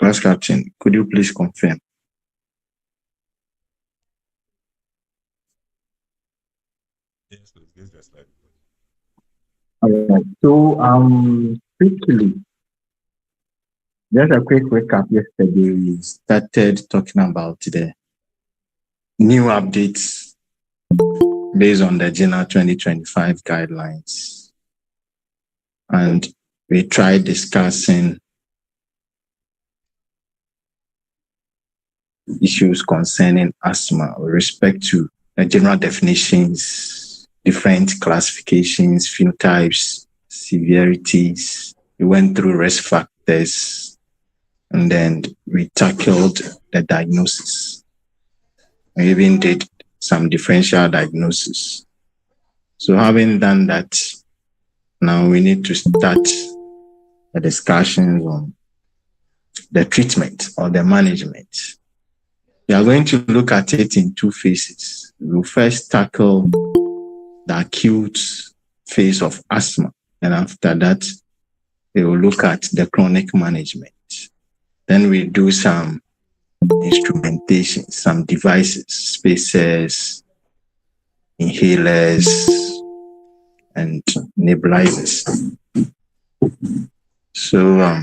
Class Captain, could you please confirm? Yes, please. This is the slide. All right. So, quickly, just a quick recap. Yesterday, we started talking about the new updates based on the General 2025 guidelines. And we tried discussing issues concerning asthma with respect to the general definitions, different classifications, phenotypes, severities. We went through risk factors, and then we tackled the diagnosis. We even did some differential diagnosis. So having done that, now we need to start the discussions on the treatment or the management. We are going to look at it in two phases. We'll first tackle the acute phase of asthma, and after that, we will look at the chronic management. Then we do some instrumentation, some devices, spacers, inhalers, and nebulizers. So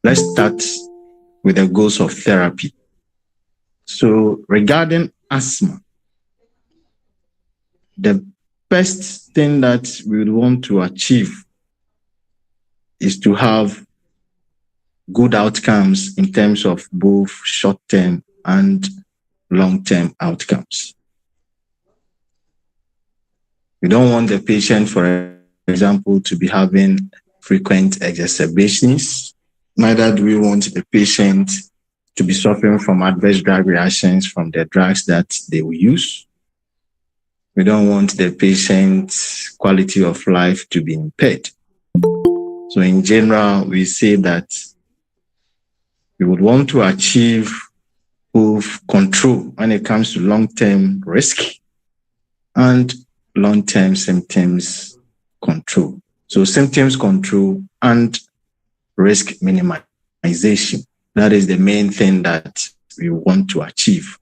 let's start with the goals of therapy. So regarding asthma, the best thing that we would want to achieve is to have good outcomes in terms of both short-term and long-term outcomes. We don't want the patient, for example, to be having frequent exacerbations. Neither do we want the patient to be suffering from adverse drug reactions from the drugs that they will use. We don't want the patient's quality of life to be impaired. So in general, we say that we would want to achieve both control when it comes to long-term risk and long-term symptoms control. So symptoms control and risk minimization. That is the main thing that we want to achieve.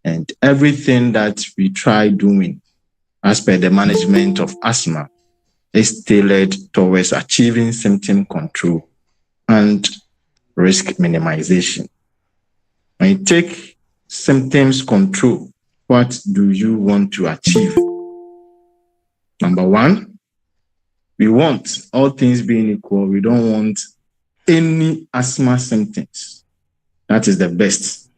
And everything that we try doing as per the management of asthma is tailored towards achieving symptom control and risk minimization. When you take symptoms control, what do you want to achieve? Number one, we want, all things being equal, we don't want any asthma symptoms. That is the best.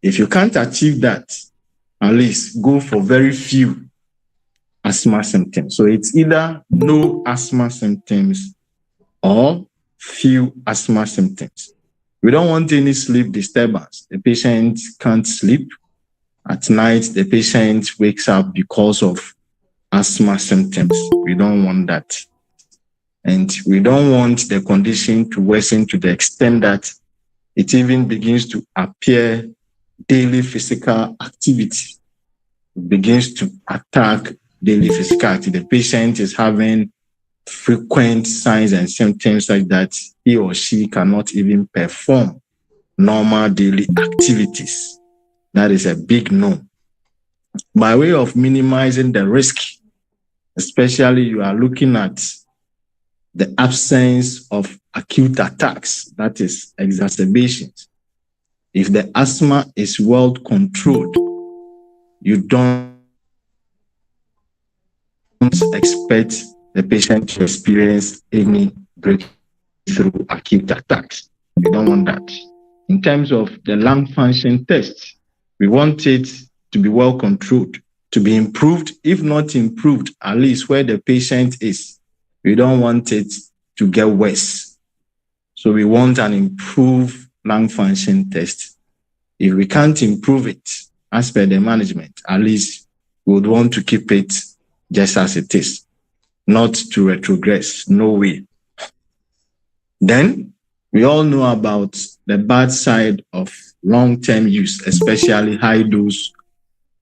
If you can't achieve that, at least go for very few asthma symptoms. So it's either no asthma symptoms or few asthma symptoms. We don't want any sleep disturbance. The patient can't sleep. At night, the patient wakes up because of asthma symptoms. We don't want that. And we don't want the condition to worsen to the extent that it even begins to appear daily physical activity. It begins to attack daily physical activity. The patient is having frequent signs and symptoms like that he or she cannot even perform normal daily activities. That is a big no. By way of minimizing the risk, especially you are looking at the absence of acute attacks, that is exacerbations. If the asthma is well controlled, you don't expect the patient to experience any breakthrough acute attacks. We don't want that. In terms of the lung function tests, we want it to be well controlled, to be improved, if not improved, at least where the patient is. We don't want it to get worse. So we want an improved lung function test. If we can't improve it as per the management, at least we would want to keep it just as it is, not to retrogress, no way. Then we all know about the bad side of long-term use, especially high-dose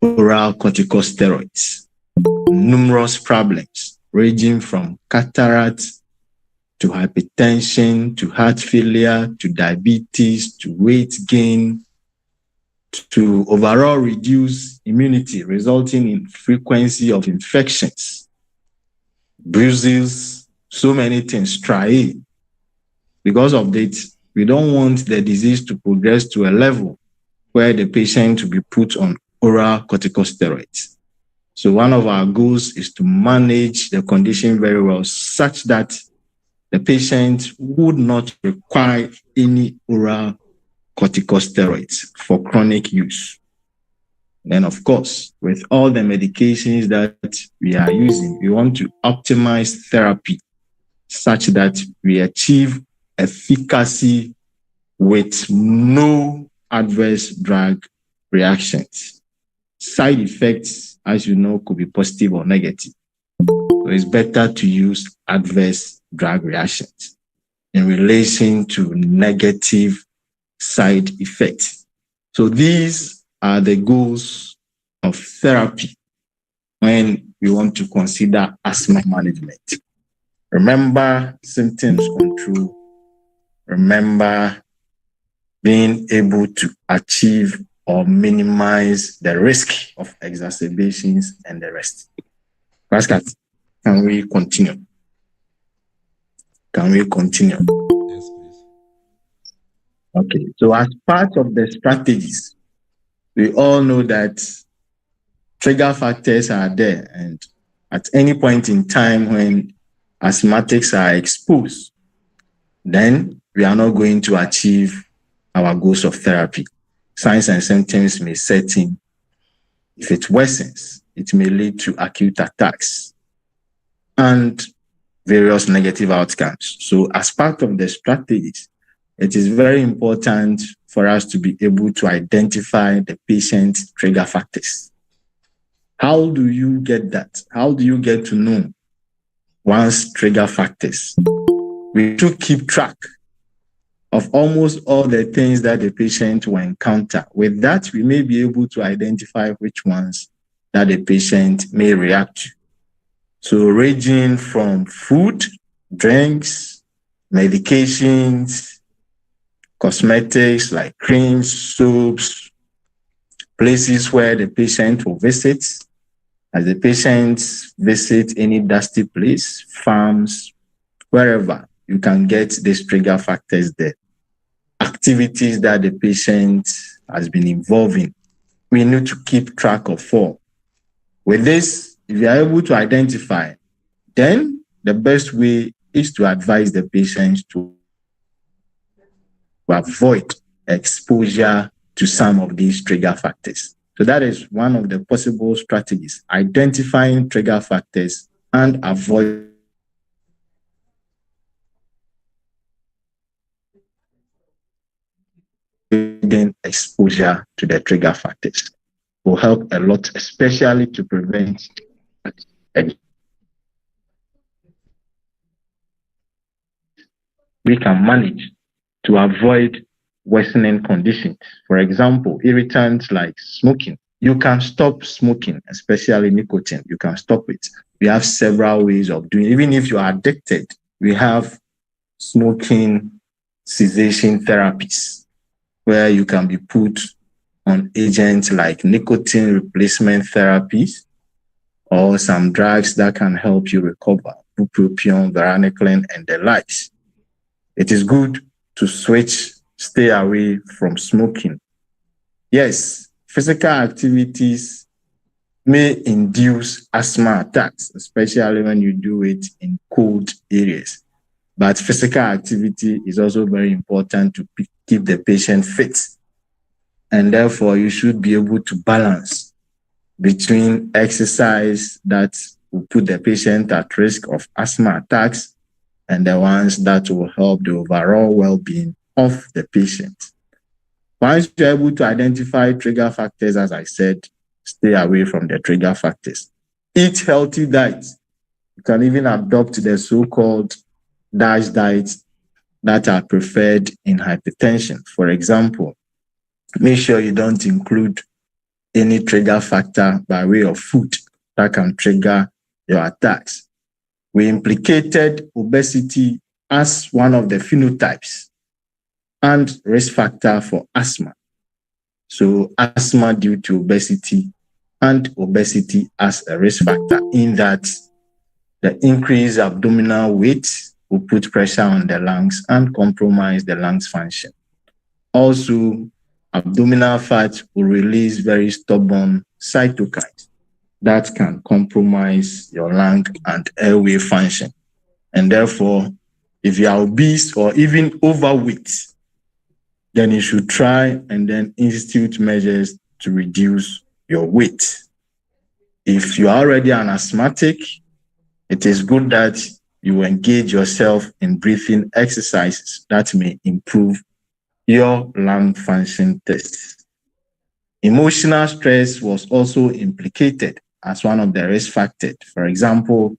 oral corticosteroids. Numerous problems ranging from cataract to hypertension, to heart failure, to diabetes, to weight gain, to overall reduce immunity, resulting in frequency of infections, bruises, so many things, try. Because of that, we don't want the disease to progress to a level where the patient will be put on oral corticosteroids. So one of our goals is to manage the condition very well such that the patient would not require any oral corticosteroids for chronic use. Then, of course, with all the medications that we are using, we want to optimize therapy such that we achieve efficacy with no adverse drug reactions. Side effects, as you know, could be positive or negative. So it's better to use adverse drug reactions in relation to negative side effects. So these are the goals of therapy when we want to consider asthma management. Remember symptoms control. Remember being able to achieve or minimize the risk of exacerbations and the rest. Pascal, can we continue? Can we continue? Yes, please. Okay, so as part of the strategies, we all know that trigger factors are there, and at any point in time when asthmatics are exposed, then we are not going to achieve our goals of therapy. Signs and symptoms may set in. If it worsens, it may lead to acute attacks and various negative outcomes. So as part of the strategies, it is very important for us to be able to identify the patient's trigger factors. How do you get that? How do you get to know one's trigger factors? We should keep track of almost all the things that the patient will encounter. With that, we may be able to identify which ones that the patient may react to. So ranging from food, drinks, medications, cosmetics like creams, soaps, places where the patient will visit. As the patient visit any dusty place, farms, wherever, you can get these trigger factors there. Activities that the patient has been involved in, we need to keep track of all. With this, if you are able to identify, then the best way is to advise the patient to avoid exposure to some of these trigger factors. So that is one of the possible strategies, identifying trigger factors and avoiding exposure to the trigger factors. Will help a lot, especially to prevent we can manage to avoid worsening conditions. For example, irritants like smoking. You can stop smoking, especially nicotine. You can stop it. We have several ways of doing it. Even if you are addicted, we have smoking cessation therapies where you can be put on agents like nicotine replacement therapies or some drugs that can help you recover, bupropion, varenicline, and the likes. It is good to switch, stay away from smoking. Yes, physical activities may induce asthma attacks, especially when you do it in cold areas. But physical activity is also very important to keep the patient fit. And therefore, you should be able to balance between exercise that will put the patient at risk of asthma attacks and the ones that will help the overall well-being of the patient. Once you're able to identify trigger factors, as I said, stay away from the trigger factors. Eat healthy diets. You can even adopt the so-called DASH diets that are preferred in hypertension. For example, make sure you don't include any trigger factor by way of food that can trigger your attacks. We implicated obesity as one of the phenotypes and risk factor for asthma. So asthma due to obesity and obesity as a risk factor, in that the increased abdominal weight will put pressure on the lungs and compromise the lungs function. Also, abdominal fat will release very stubborn cytokines that can compromise your lung and airway function. And therefore, if you are obese or even overweight, then you should try and then institute measures to reduce your weight. If you are already an asthmatic, it is good that you engage yourself in breathing exercises that may improve your lung function tests. Emotional stress was also implicated as one of the risk factors. For example,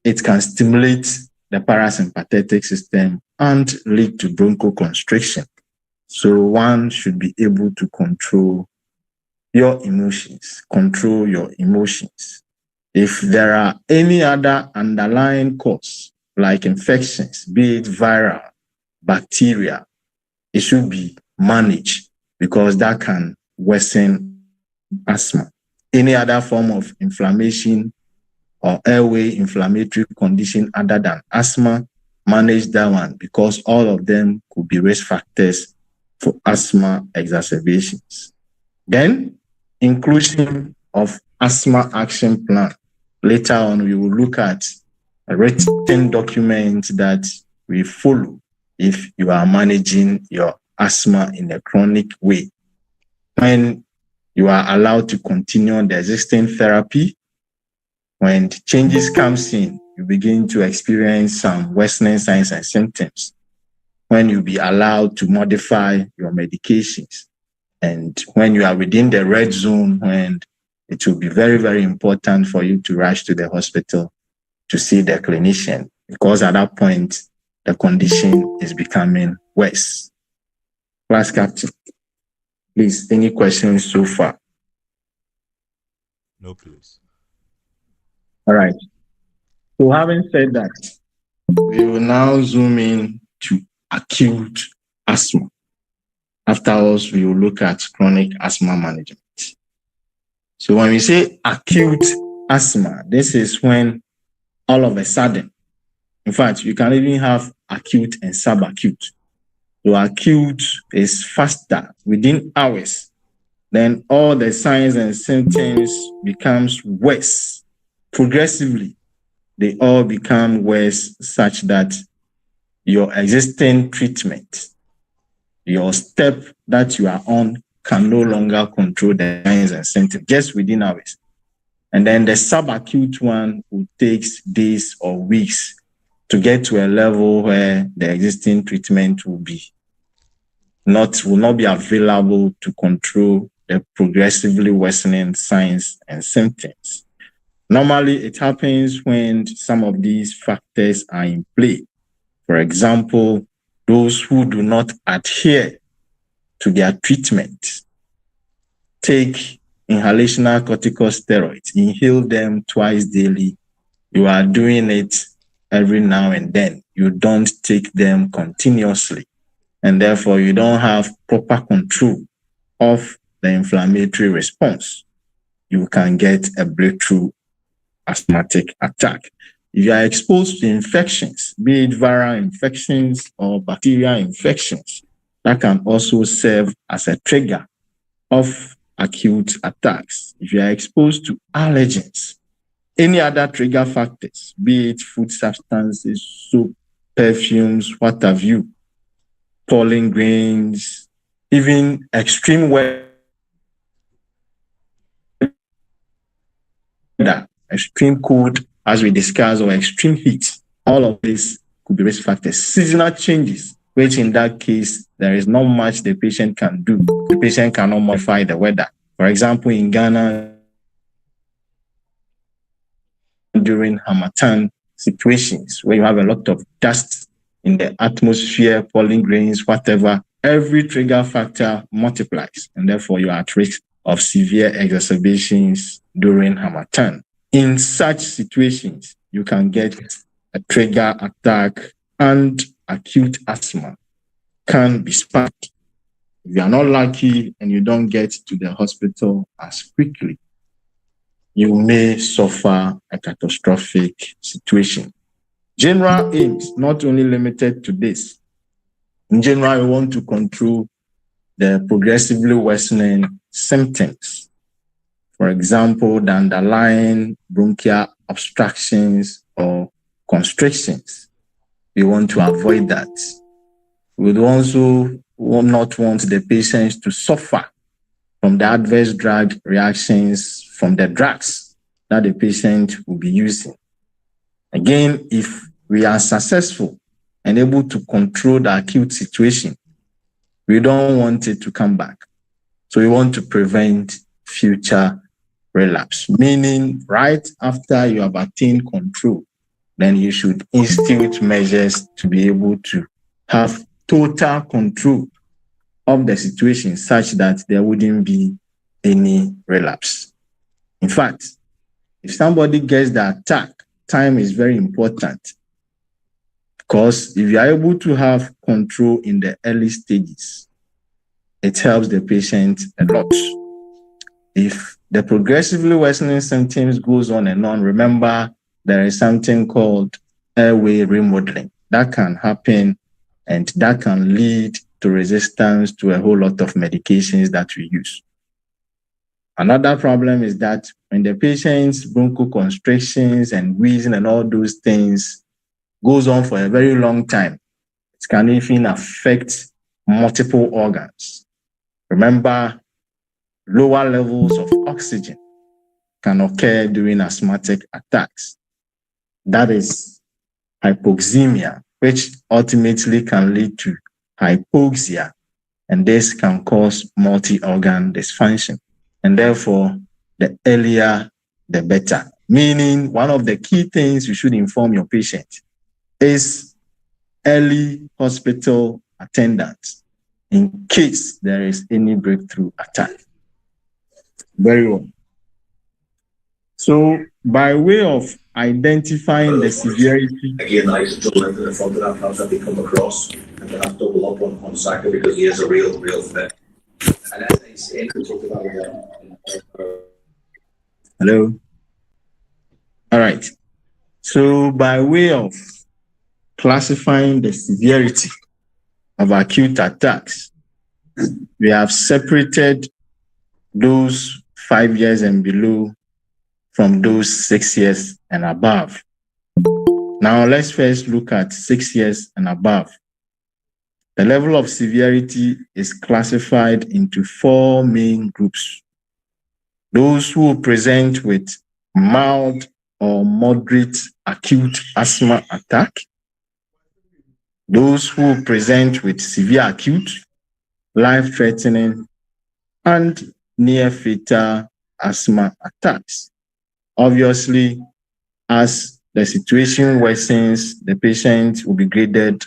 it can stimulate the parasympathetic system and lead to bronchoconstriction. So one should be able to control your emotions, control your emotions. If there are any other underlying cause, like infections, be it viral, bacteria, it should be managed, because that can worsen asthma. Any other form of inflammation or airway inflammatory condition other than asthma, manage that one, because all of them could be risk factors for asthma exacerbations. Then, inclusion of asthma action plan. Later on, we will look at a written document that we follow if you are managing your asthma in a chronic way. When you are allowed to continue the existing therapy, when changes comes in, you begin to experience some worsening signs and symptoms. When you be allowed to modify your medications, and when you are within the red zone, when it will be very, very important for you to rush to the hospital to see the clinician, because at that point, the condition is becoming worse. Class captain, please, any questions so far? No, please. All right. So having said that, we will now zoom in to acute asthma. Afterwards, we will look at chronic asthma management. So when we say acute asthma, this is when all of a sudden, in fact, you can even have acute and subacute. So acute is faster, within hours. Then all the signs and symptoms becomes worse. Progressively, they all become worse, such that your existing treatment, your step that you are on, can no longer control the signs and symptoms just within hours. And then the subacute one will take days or weeks to get to a level where the existing treatment will not be available to control the progressively worsening signs and symptoms. Normally, it happens when some of these factors are in play. For example, those who do not adhere to their treatment, take inhalational corticosteroids, inhale them twice daily. You are doing it every now and then. You don't take them continuously, and therefore you don't have proper control of the inflammatory response. You can get a breakthrough asthmatic attack. If you are exposed to infections, be it viral infections or bacterial infections, that can also serve as a trigger of acute attacks. If you are exposed to allergens, any other trigger factors, be it food substances, soap, perfumes, what have you, pollen grains, even extreme weather, extreme cold, as we discussed, or extreme heat, all of this could be risk factors. Seasonal changes, which in that case, there is not much the patient can do. The patient cannot modify the weather. For example, in Ghana, during Harmattan situations, where you have a lot of dust in the atmosphere, pollen grains, whatever, every trigger factor multiplies, and therefore you are at risk of severe exacerbations during Harmattan. In such situations, you can get a trigger attack and acute asthma can be spared. If you are not lucky and you don't get to the hospital as quickly, you may suffer a catastrophic situation. General aims not only limited to this. In general, we want to control the progressively worsening symptoms. For example, the underlying bronchial obstructions or constrictions. We want to avoid that. We would also not want the patients to suffer from the adverse drug reactions from the drugs that the patient will be using. Again, if we are successful and able to control the acute situation, we don't want it to come back. So we want to prevent future relapse, meaning right after you have attained control, then you should institute measures to be able to have total control of the situation such that there wouldn't be any relapse. In fact, if somebody gets the attack, time is very important, because if you are able to have control in the early stages, it helps the patient a lot. If the progressively worsening symptoms goes on and on, remember there is something called airway remodeling that can happen, and that can lead to resistance to a whole lot of medications that we use. Another problem is that when the patient's bronchoconstrictions and wheezing and all those things goes on for a very long time, it can even affect multiple organs. Remember, lower levels of oxygen can occur during asthmatic attacks. That is hypoxemia, which ultimately can lead to hypoxia, and this can cause multi-organ dysfunction. And therefore, the earlier, the better. Meaning, one of the key things you should inform your patient is early hospital attendance in case there is any breakthrough attack. Very well. So, by way of identifying the severity. Again, I used to look at the front of that house that they come across and they have to double up on Saka because he is a real threat. And as I say, we talked about Hello. All right. So, by way of classifying the severity of acute attacks, we have separated those 5 years and below from those 6 years and above. Now, let's first look at 6 years and above. The level of severity is classified into 4 main groups. Those who present with mild or moderate acute asthma attack, those who present with severe acute, life-threatening, and near-fatal asthma attacks. Obviously, as the situation worsens, the patient will be graded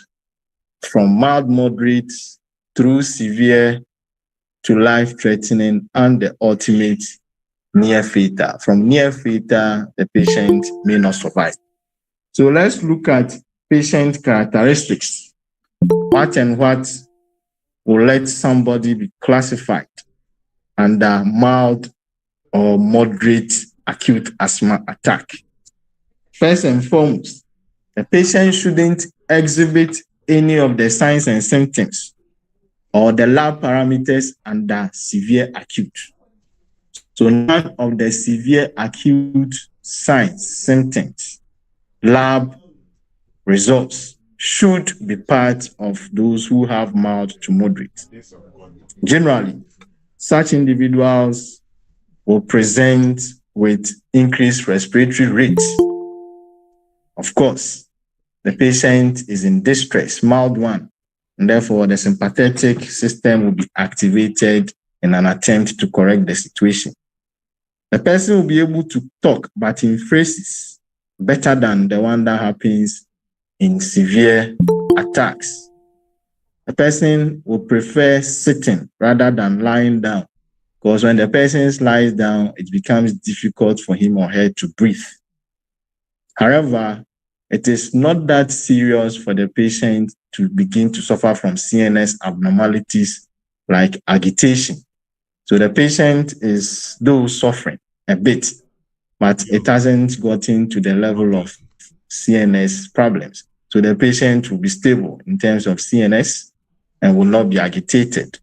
from mild, moderate through severe to life-threatening and the ultimate near-fatal. From near-fatal, the patient may not survive. So let's look at patient characteristics. What and what will let somebody be classified under mild or moderate acute asthma attack? First and foremost, the patient shouldn't exhibit any of the signs and symptoms or the lab parameters under severe acute. So none of the severe acute signs, symptoms, lab results should be part of those who have mild to moderate. Generally, such individuals will present with increased respiratory rates. Of course, the patient is in distress, mild one, and therefore the sympathetic system will be activated in an attempt to correct the situation. The person will be able to talk, but in phrases better than the one that happens in severe attacks. The person will prefer sitting rather than lying down, because when the person lies down, it becomes difficult for him or her to breathe. However, it is not that serious for the patient to begin to suffer from CNS abnormalities like agitation. So the patient is though suffering a bit, but it hasn't gotten to the level of CNS problems. So the patient will be stable in terms of CNS and will not be agitated.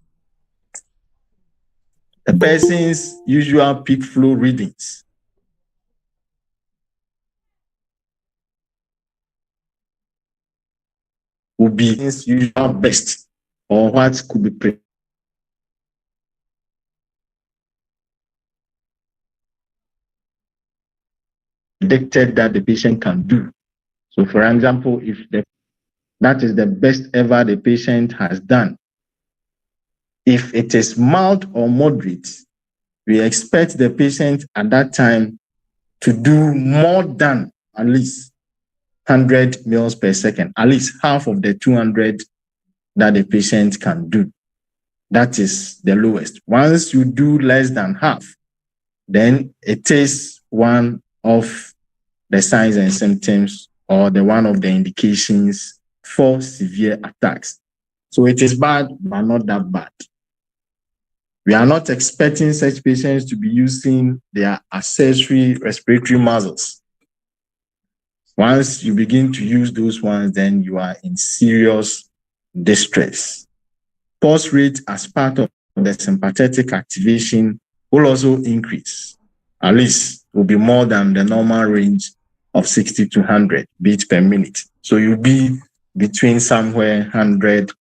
The person's usual peak flow readings will be his usual best, or what could be predicted that the patient can do. So for example, if that is the best ever the patient has done, if it is mild or moderate, we expect the patient at that time to do more than at least 100 mils per second, at least half of the 200 that the patient can do. That is the lowest. Once you do less than half, then it is one of the signs and symptoms or one of the indications for severe attacks. So it is bad, but not that bad. We are not expecting such patients to be using their accessory respiratory muscles. Once you begin to use those ones, then you are in serious distress. Pulse rate as part of the sympathetic activation will also increase. At least will be more than the normal range of 60 to 100 beats per minute. So you'll be between somewhere 100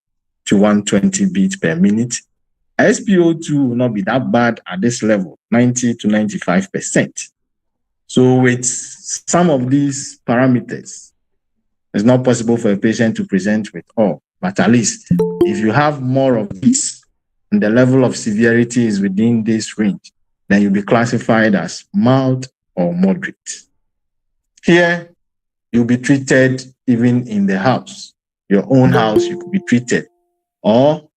to 120 beats per minute. SpO2 will not be that bad at this level, 90 to 95%. So with some of these parameters, it's not possible for a patient to present with all, but at least if you have more of these and the level of severity is within this range, then you'll be classified as mild or moderate. Here, you'll be treated even in the house, your own house, you could be treated, or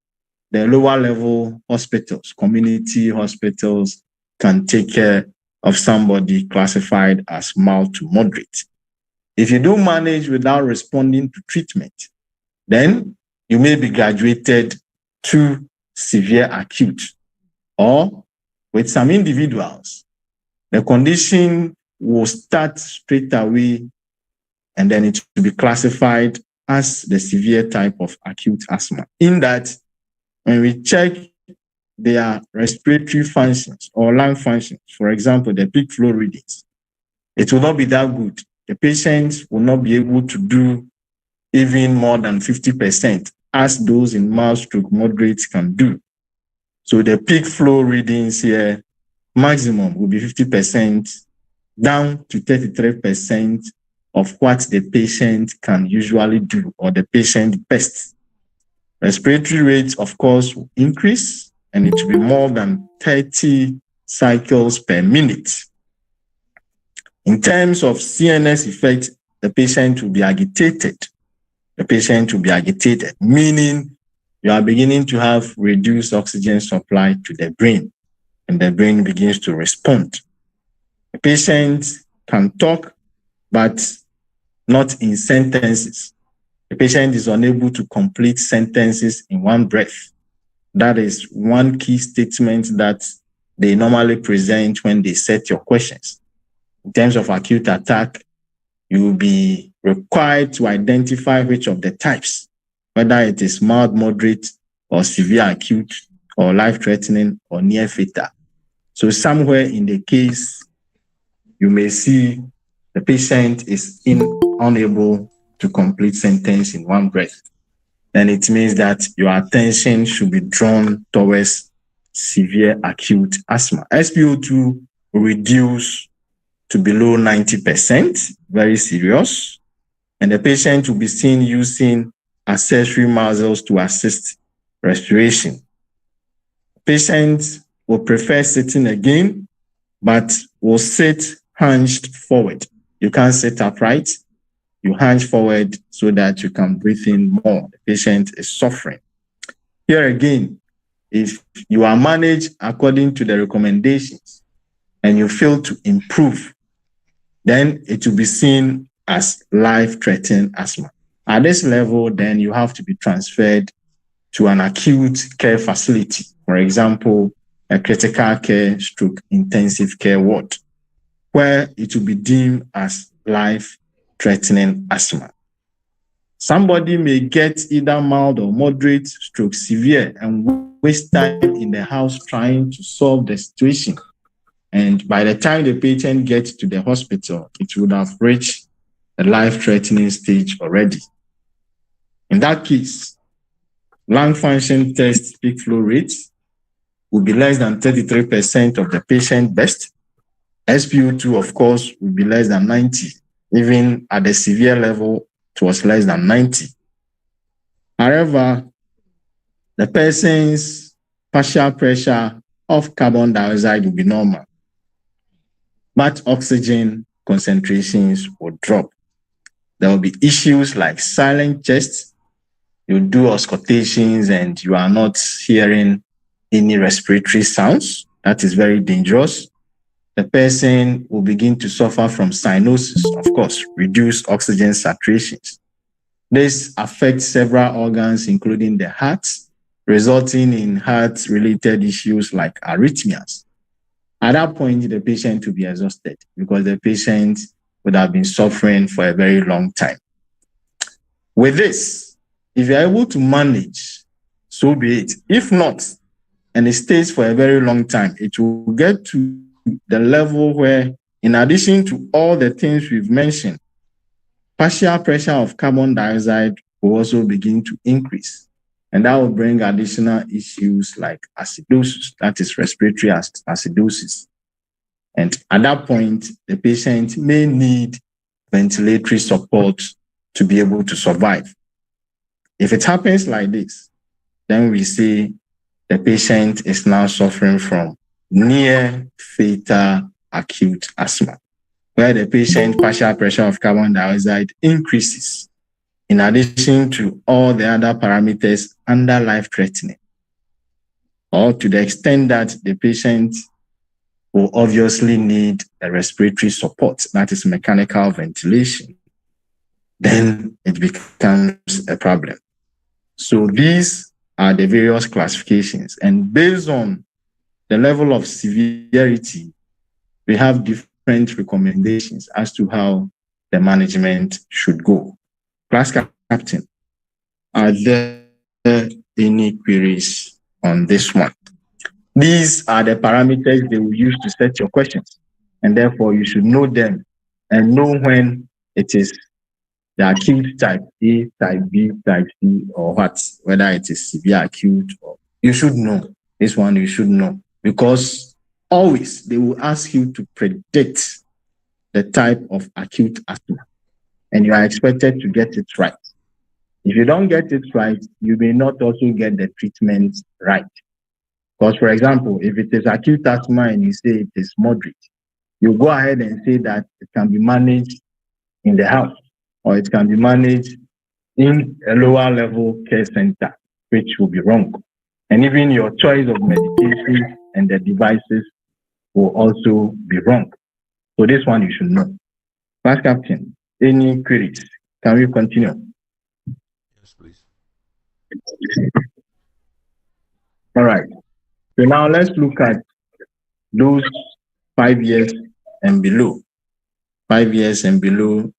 the lower level hospitals, community hospitals can take care of somebody classified as mild to moderate. If you do manage without responding to treatment, then you may be graduated to severe acute. Or with some individuals, the condition will start straight away and then it will be classified as the severe type of acute asthma. In that, when we check their respiratory functions or lung functions, for example, the peak flow readings, it will not be that good. The patient will not be able to do even more than 50% as those in mild stroke moderate can do. So the peak flow readings here, maximum will be 50% down to 33% of what the patient can usually do or the patient best. Respiratory rates, of course, will increase and it will be more than 30 cycles per minute. In terms of CNS effect, the patient will be agitated. The patient will be agitated, meaning you are beginning to have reduced oxygen supply to the brain, and the brain begins to respond. The patient can talk, but not in sentences. The patient is unable to complete sentences in one breath. That is one key statement that they normally present when they set your questions. In terms of acute attack, you will be required to identify which of the types, whether it is mild, moderate, or severe acute, or life-threatening, or near fatal. So somewhere in the case, you may see the patient is unable to complete sentence in one breath. Then it means that your attention should be drawn towards severe acute asthma. SpO2 will reduce to below 90%, very serious, and the patient will be seen using accessory muscles to assist respiration. Patients will prefer sitting again, but will sit hunched forward. You can't sit upright. You hunch forward so that you can breathe in more. The patient is suffering. Here again, if you are managed according to the recommendations and you fail to improve, then it will be seen as life-threatening asthma. At this level, then you have to be transferred to an acute care facility, for example, a critical care stroke intensive care ward, where it will be deemed as life-threatening asthma. Somebody may get either mild or moderate stroke severe and waste time in the house trying to solve the situation. And by the time the patient gets to the hospital, it would have reached a life-threatening stage already. In that case, lung function test peak flow rate will be less than 33% of the patient best. SpO2, of course, will be less than 90. Even at the severe level, it was less than 90. However, the person's partial pressure of carbon dioxide will be normal, but oxygen concentrations will drop. There will be issues like silent chest. You do auscultations and you are not hearing any respiratory sounds. That is very dangerous. The person will begin to suffer from cyanosis, of course, reduced oxygen saturations. This affects several organs, including the heart, resulting in heart-related issues like arrhythmias. At that point, the patient will be exhausted because the patient would have been suffering for a very long time. With this, if you're able to manage, so be it. If not, and it stays for a very long time, it will get to the level where, in addition to all the things we've mentioned, partial pressure of carbon dioxide will also begin to increase. And that will bring additional issues like acidosis, that is respiratory acidosis. And at that point, the patient may need ventilatory support to be able to survive. If it happens like this, then we say the patient is now suffering from near fatal acute asthma, where the patient partial pressure of carbon dioxide increases in addition to all the other parameters under life-threatening, or to the extent that the patient will obviously need a respiratory support, that is mechanical ventilation, then it becomes a problem. So these are the various classifications. And based on the level of severity, we have different recommendations as to how the management should go. Class captain, are there any queries on this one? These are the parameters they will use to set your questions, and therefore you should know them and know when it is the acute type A, type B, type C, or what, whether it is severe acute, or you should know. This one you should know, because always they will ask you to predict the type of acute asthma, and you are expected to get it right. If you don't get it right, you may not also get the treatment right. Because, for example, if it is acute asthma and you say it is moderate, you go ahead and say that it can be managed in the house, or it can be managed in a lower level care center, which will be wrong. And even your choice of medication and the devices will also be wrong. So this one you should know. Class captain, any queries? Can we continue? Yes, please. All right. So now let's look at those 5 years and below. 5 years and below,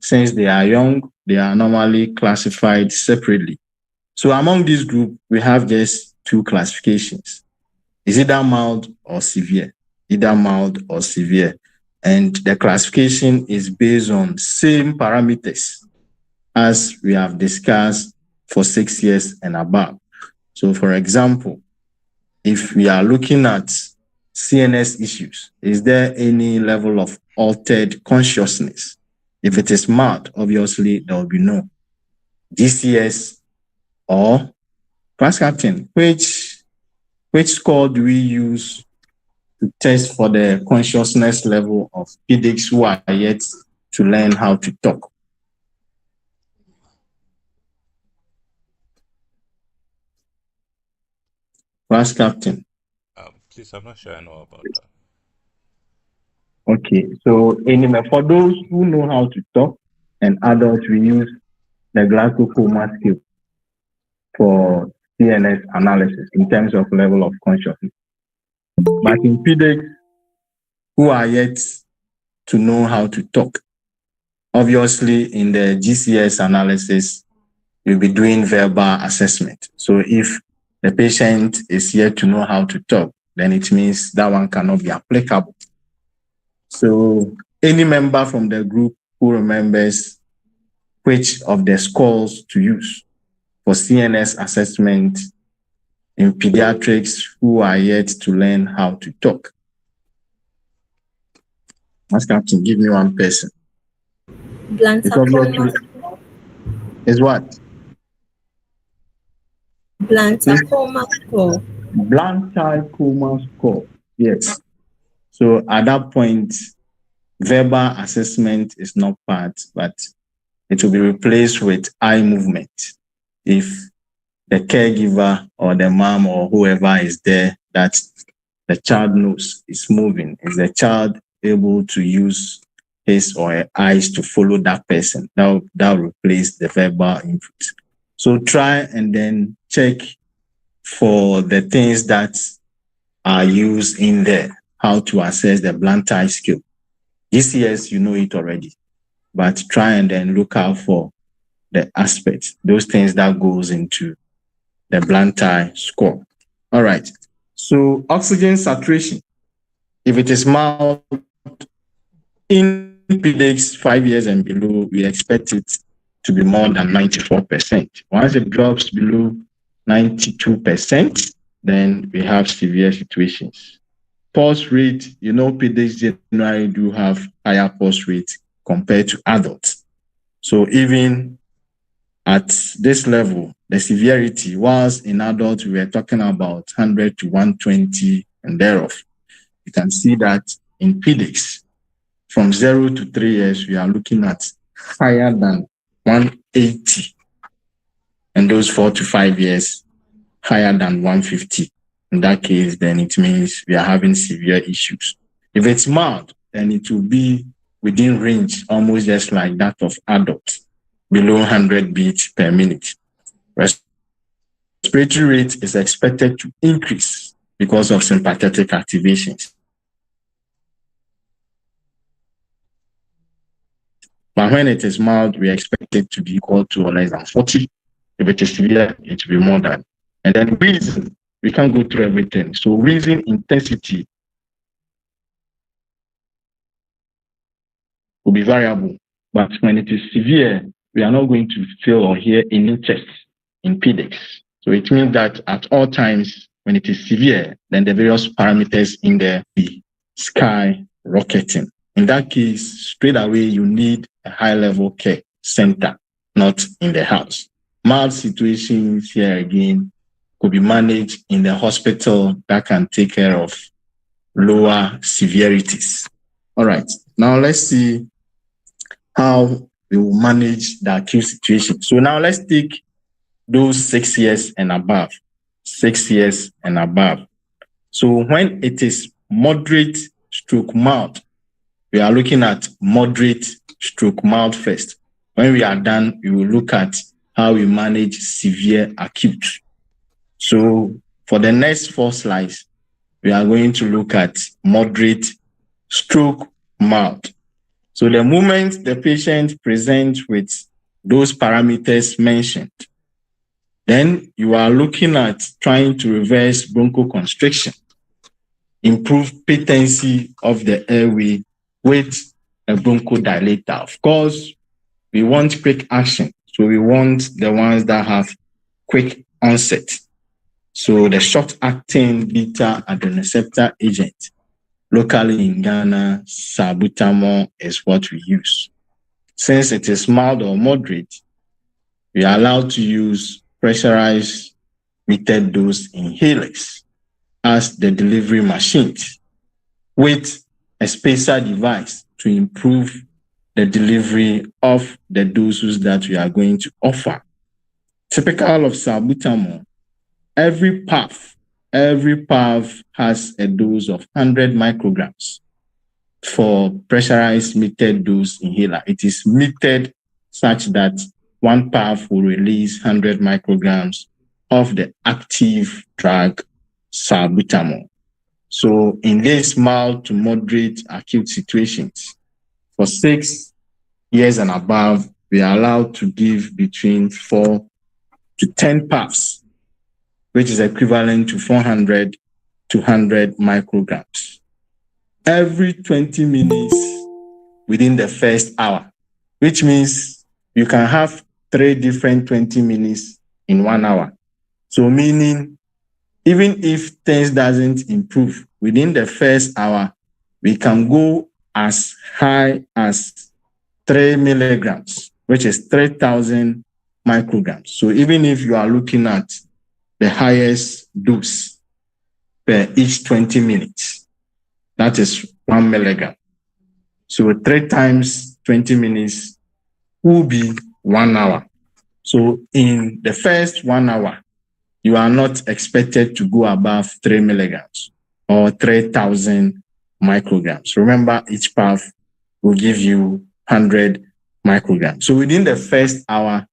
since they are young, they are normally classified separately. So among this group, we have just two classifications. Is either mild or severe, either mild or severe. And the classification is based on same parameters as we have discussed for 6 years and above. So for example, if we are looking at CNS issues, is there any level of altered consciousness? If it is mild, obviously there will be no GCS or class captain. Which score do we use to test for the consciousness level of pedics who are yet to learn how to talk? Class captain. Please, I'm not sure I know about that. Okay, so anyway, for those who know how to talk, and adults, we use the Glasgow Coma scale for CNS analysis in terms of level of consciousness. But in pediatrics, who are yet to know how to talk, obviously in the GCS analysis, you'll be doing verbal assessment. So if the patient is yet to know how to talk, then it means that one cannot be applicable. So any member from the group who remembers which of the scores to use for CNS assessment in pediatrics who are yet to learn how to talk. Ask Captain, give me one person. Blantyre Is what? Blantyre score. Blantyre coma score. Yes. So at that point, verbal assessment is not part, but it will be replaced with eye movement. If the caregiver or the mom or whoever is there that the child knows is moving, is the child able to use his or her eyes to follow that person? That will replace the verbal input. So try and then check for the things that are used in there, how to assess the Blantyre skill. GCS, you know it already, but try and then look out for the aspects, those things that goes into the Blantyre score. All right. So oxygen saturation, if it is mild in pediatrics 5 years and below, we expect it to be more than 94%. Once it drops below 92%, then we have severe situations. Pulse rate, you know, pediatrics generally do have higher pulse rate compared to adults. So even at this level, the severity, whilst in adults we were talking about 100 to 120 and thereof, you can see that in pediatrics, from 0 to 3 years, we are looking at higher than 180. And those 4 to 5 years, higher than 150. In that case, then it means we are having severe issues. If it's mild, then it will be within range, almost just like that of adults, below 100 beats per minute. Respiratory rate is expected to increase because of sympathetic activations. But when it is mild, we expect it to be equal to or less than 40. If it is severe, it will be more than. And then wheezing, we can't go through everything. So wheezing intensity will be variable. But when it is severe, we are not going to feel or hear any chest in pediatrics. So it means that at all times, when it is severe, then the various parameters in there be skyrocketing. In that case, straight away, you need a high-level care center, not in the house. Mild situations here again could be managed in the hospital that can take care of lower severities. All right, now let's see how we will manage the acute situation. So now let's take those 6 years and above. 6 years and above. So when it is moderate stroke mild, we are looking at moderate stroke mild first. When we are done, we will look at how we manage severe acute. So for the next 4 slides, we are going to look at moderate stroke mild. So the moment the patient presents with those parameters mentioned, then you are looking at trying to reverse bronchoconstriction, improve patency of the airway with a bronchodilator. Of course, we want quick action. So we want the ones that have quick onset. So the short-acting beta adrenoceptor agent, locally in Ghana, salbutamol is what we use. Since it is mild or moderate, we are allowed to use pressurized metered dose inhalers as the delivery machines with a spacer device to improve the delivery of the doses that we are going to offer. Typical of salbutamol, every puff has a dose of 100 micrograms for pressurized metered dose inhaler. It is metered such that one puff will release 100 micrograms of the active drug salbutamol. So in these mild to moderate acute situations, for 6 years and above, we are allowed to give between 4 to 10 puffs, which is equivalent to 400 to 100 micrograms every 20 minutes within the first hour, which means you can have 3 different 20 minutes in 1 hour. So meaning, even if things doesn't improve within the first hour, we can go as high as 3 milligrams, which is 3,000 micrograms. So even if you are looking at the highest dose per each 20 minutes, that is 1 milligram. So 3 times 20 minutes will be 1 hour. So in the first 1 hour, you are not expected to go above 3 milligrams or 3,000 micrograms. Remember, each puff will give you 100 micrograms. So within the first hour,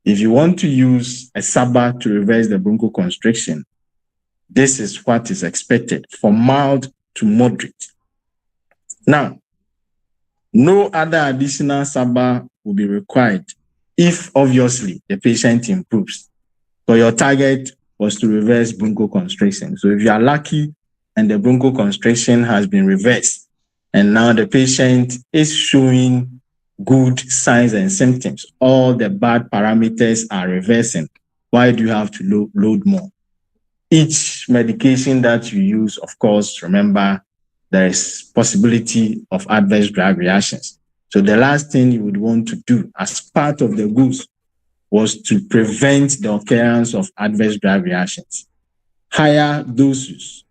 if you want to use a SABA to reverse the bronchoconstriction, this is what is expected for mild to moderate. Now, no other additional SABA will be required if obviously the patient improves. So your target was to reverse bronchoconstriction. So if you are lucky and the bronchoconstriction has been reversed, and now the patient is showing good signs and symptoms, all the bad parameters are reversing, why do you have to load more? Each medication that you use, of course, remember, there is possibility of adverse drug reactions. So the last thing you would want to do as part of the goals was to prevent the occurrence of adverse drug reactions. Higher doses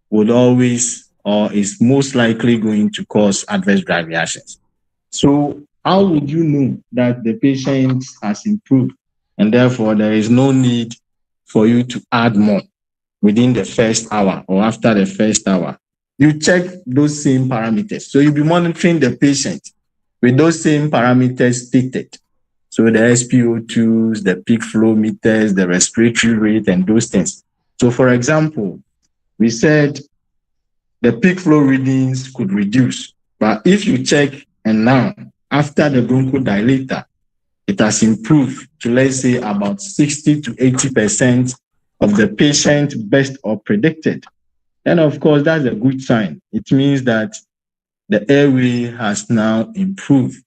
would always or is most likely going to cause adverse drug reactions. So how would you know that the patient has improved and therefore there is no need for you to add more within the first hour or after the first hour? You check those same parameters. So you'll be monitoring the patient with those same parameters stated. So the SpO2s, the peak flow meters, the respiratory rate, and those things. So for example, we said the peak flow readings could reduce, but if you check and now after the bronchodilator, it has improved to, let's say, about 60 to 80% of the patient best or predicted. And of course, that's a good sign. It means that the airway has now improved.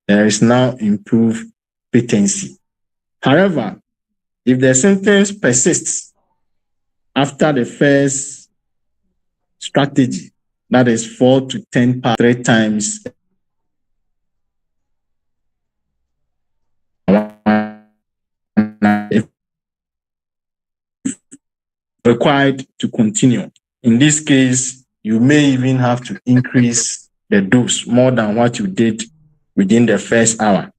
There is now improved patency. However, if the symptoms persist after the first strategy, that is 4 to 10 per 3 times required to continue. In this case, you may even have to increase the dose more than what you did within the first hour.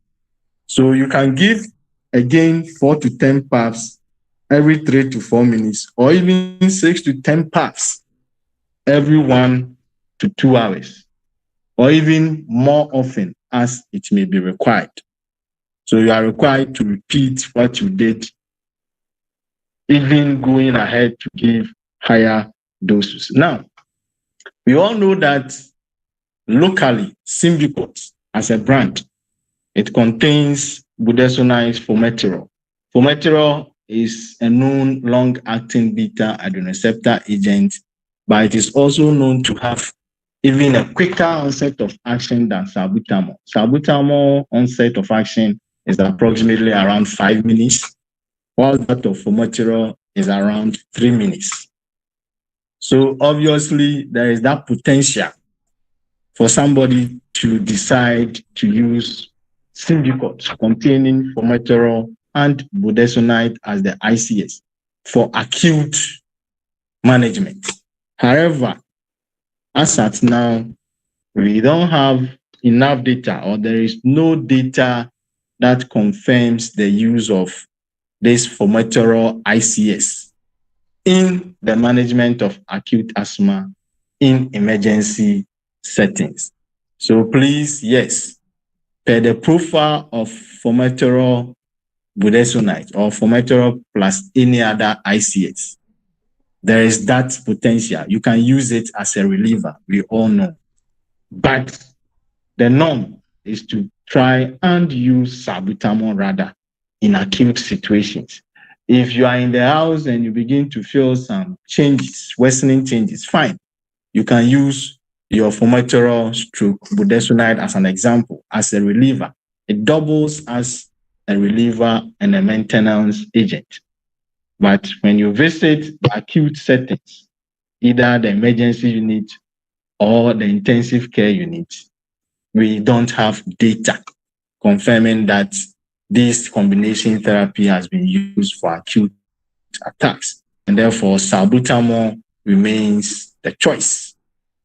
So you can give again 4 to 10 puffs every 3 to 4 minutes, or even 6 to 10 puffs every 1 to 2 hours, or even more often as it may be required. So you are required to repeat what you did, even going ahead to give higher doses. Now, we all know that locally, Symbicort as a brand, it contains budesonide formoterol. Formoterol is a known long-acting beta adrenoceptor agent, but it is also known to have even a quicker onset of action than salbutamol. Salbutamol onset of action is approximately around 5 minutes, while that of formoterol is around 3 minutes. So obviously, there is that potential for somebody to decide to use Symbicort containing formoterol and budesonide as the ICS for acute management. However, as at now, we don't have enough data, or there is no data that confirms the use of this formoterol ICS in the management of acute asthma in emergency settings. So please, yes, per the profile of formoterol budesonide or formoterol plus any other ICS, there is that potential. You can use it as a reliever, we all know. But the norm is to try and use salbutamol rather in acute situations. If you are in the house and you begin to feel some changes, worsening changes, fine. You can use your formoterol stroke budesonide as an example, as a reliever. It doubles as a reliever and a maintenance agent. But when you visit acute settings, either the emergency unit or the intensive care unit, we don't have data confirming that this combination therapy has been used for acute attacks. And therefore, salbutamol remains the choice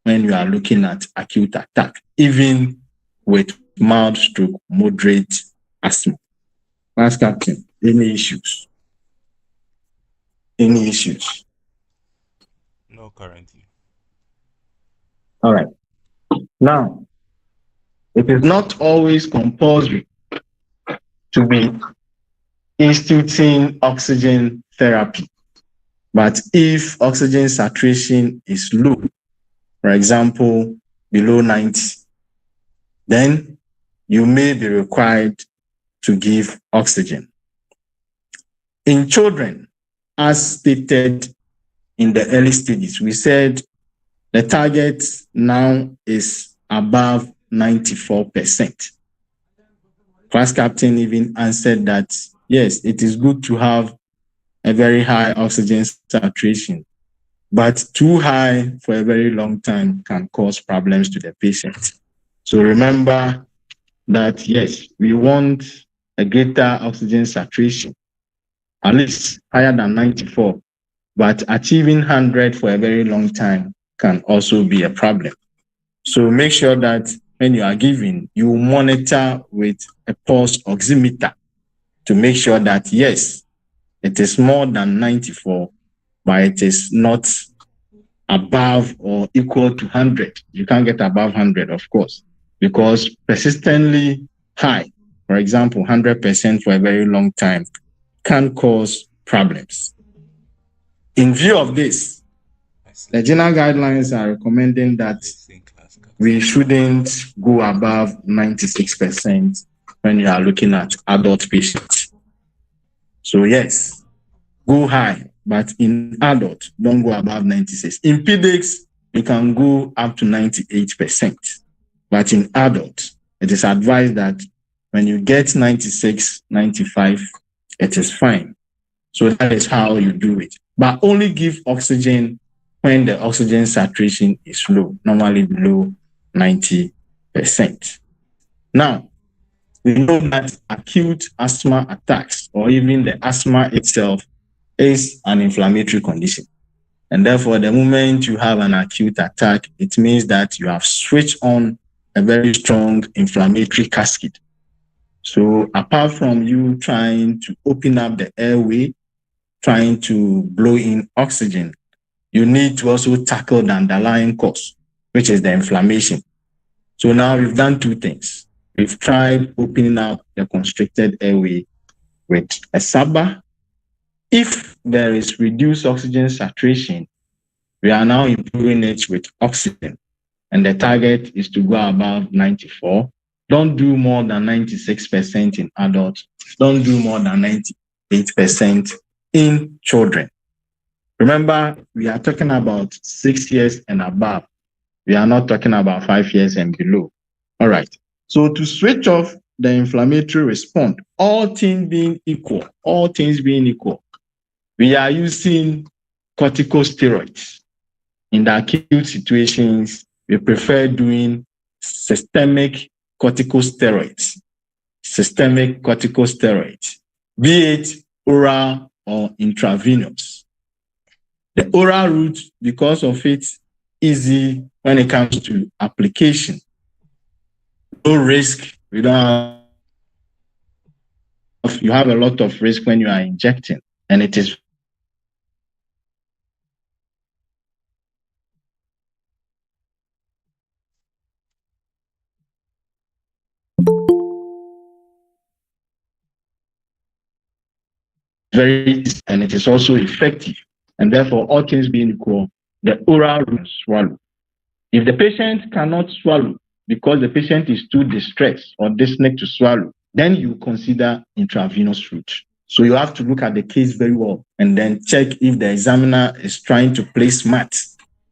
when you are looking at acute attack, even with mild stroke, moderate asthma. Last captain, any issues? Any issues? No, currently. All right. Now, it is not always compulsory to be instituting oxygen therapy. But if oxygen saturation is low, for example, below 90, then you may be required to give oxygen. In children, as stated in the early stages, we said the target now is above 94%. Class captain even answered that, yes, it is good to have a very high oxygen saturation, but too high for a very long time can cause problems to the patient. So remember that, yes, we want a greater oxygen saturation, at least higher than 94, but achieving 100 for a very long time can also be a problem. So make sure that when you are giving, you monitor with a pulse oximeter to make sure that, yes, it is more than 94, but it is not above or equal to 100. You can't get above 100, of course, because persistently high, for example, 100% for a very long time, can cause problems. In view of this, the general guidelines are recommending that we shouldn't go above 96% when you are looking at adult patients. So yes, go high, but in adult, don't go above 96. In pediatrics, you can go up to 98%. But in adult, it is advised that when you get 96, 95, it is fine. So that is how you do it. But only give oxygen when the oxygen saturation is low, normally below 90%. Now, we know that acute asthma attacks or even the asthma itself is an inflammatory condition. And therefore, the moment you have an acute attack, it means that you have switched on a very strong inflammatory cascade. So apart from you trying to open up the airway, trying to blow in oxygen, you need to also tackle the underlying cause, which is the inflammation. So now we've done two things. We've tried opening up the constricted airway with a SABA. If there is reduced oxygen saturation, we are now improving it with oxygen. And the target is to go above 94. Don't do more than 96% in adults. Don't do more than 98% in children. Remember, we are talking about 6 years and above. We are not talking about 5 years and below. All right. So to switch off the inflammatory response, all things being equal, we are using corticosteroids. In the acute situations, we prefer doing systemic corticosteroids, be it oral or intravenous. The oral route, because of its easy when it comes to application, no risk. You have a lot of risk when you are injecting, and it is very easy and it is also effective. And therefore, all things being equal, the oral route swallow. If the patient cannot swallow because the patient is too distressed or dyspneic to swallow, then you consider intravenous route. So you have to look at the case very well and then check if the examiner is trying to play smart,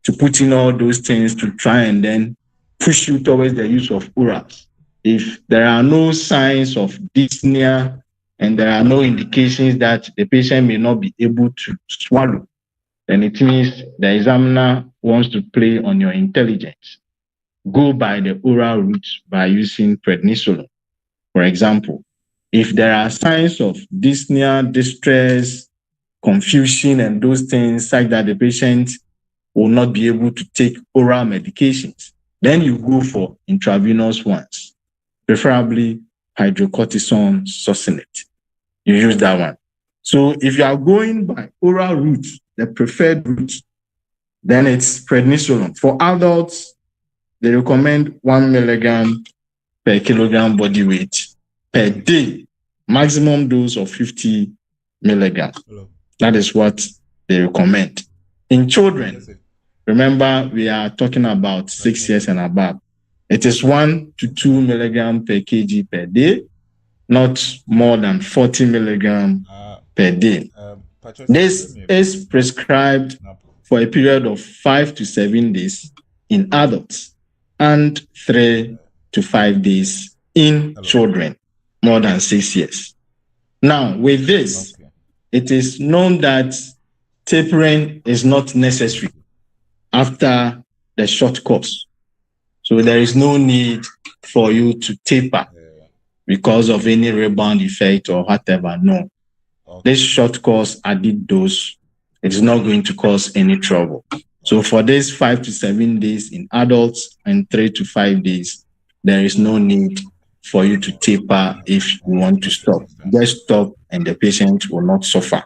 to put in all those things to try and then push you towards the use of orals. If there are no signs of dyspnea and there are no indications that the patient may not be able to swallow, then it means the examiner wants to play on your intelligence. Go by the oral route by using prednisolone. For example, if there are signs of dyspnea, distress, confusion, and those things such that the patient will not be able to take oral medications, then you go for intravenous ones, preferably hydrocortisone succinate. You use that one. So if you are going by oral route, the preferred route, then it's prednisolone. For adults, they recommend 1 milligram per kilogram body weight per day, maximum dose of 50 milligrams. That is what they recommend. In children, remember we are talking about 6 years and above. It is 1 to 2 milligram per kg per day, not more than 40 milligram per day. This is prescribed for a period of 5 to 7 days in adults and 3 to 5 days in children more than 6 years. Now, with this, it is known that tapering is not necessary after the short course. So there is no need for you to taper because of any rebound effect or whatever. No. This short course added dose, it is not going to cause any trouble. So for this 5 to 7 days in adults and 3 to 5 days, there is no need for you to taper if you want to stop. Just stop and the patient will not suffer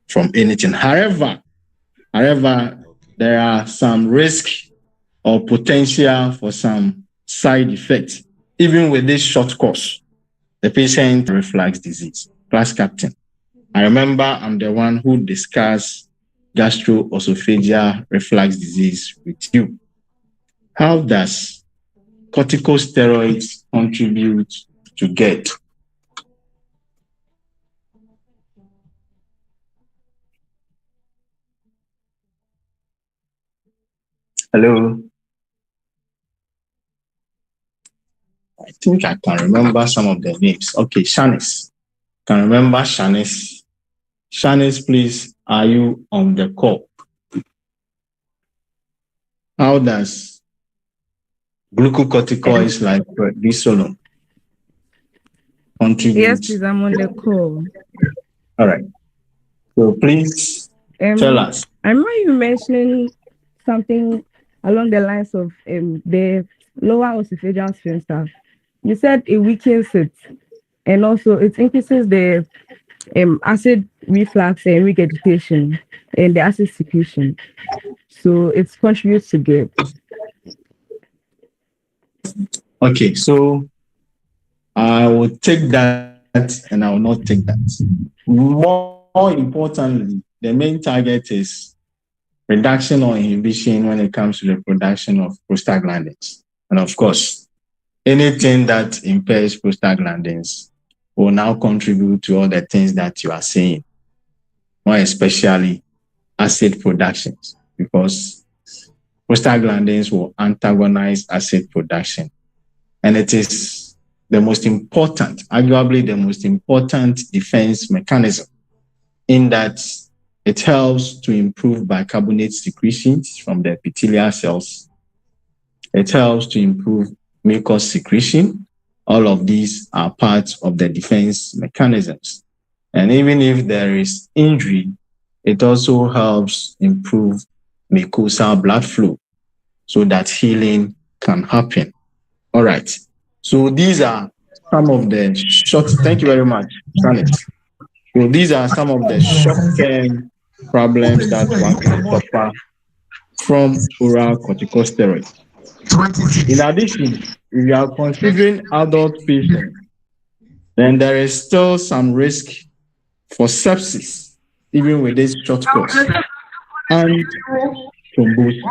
from anything. However, there are some risk or potential for some side effects. Even with this short course, the patient reflux disease. Class captain, I remember I'm the one who discussed gastroesophageal reflux disease with you. How does corticosteroids contribute to GERD? Hello? I think I can remember some of the names. Okay, Shanice. Can remember Shanice. Shanice, please, are you on the call? How does glucocorticoids like prednisolone contribute? Yes, please, I'm on the call. All right. So please tell us. I remember you mentioning something along the lines of the lower esophageal sphincter. You said it weakens it, and also it increases the acid reflux and regurgitation and the acid secretion. So it contributes to GERD. Okay, so I will take that and I will not take that. More importantly, the main target is reduction or inhibition when it comes to the production of prostaglandins. And of course, anything that impairs prostaglandins will now contribute to all the things that you are saying, more especially acid productions, because prostaglandins will antagonize acid production. And it is the most important, arguably the most important defense mechanism in that it helps to improve bicarbonate secretions from the epithelial cells. It helps to improve mucus secretion. All of these are parts of the defense mechanisms. And even if there is injury, it also helps improve mucosal blood flow so that healing can happen. All right. So these are some of the short, thank you very much, Janet. So these are some of the short-term problems that one can suffer from oral corticosteroids. In addition, if you are considering adult patients, then there is still some risk for sepsis, even with this short course, and thrombosis.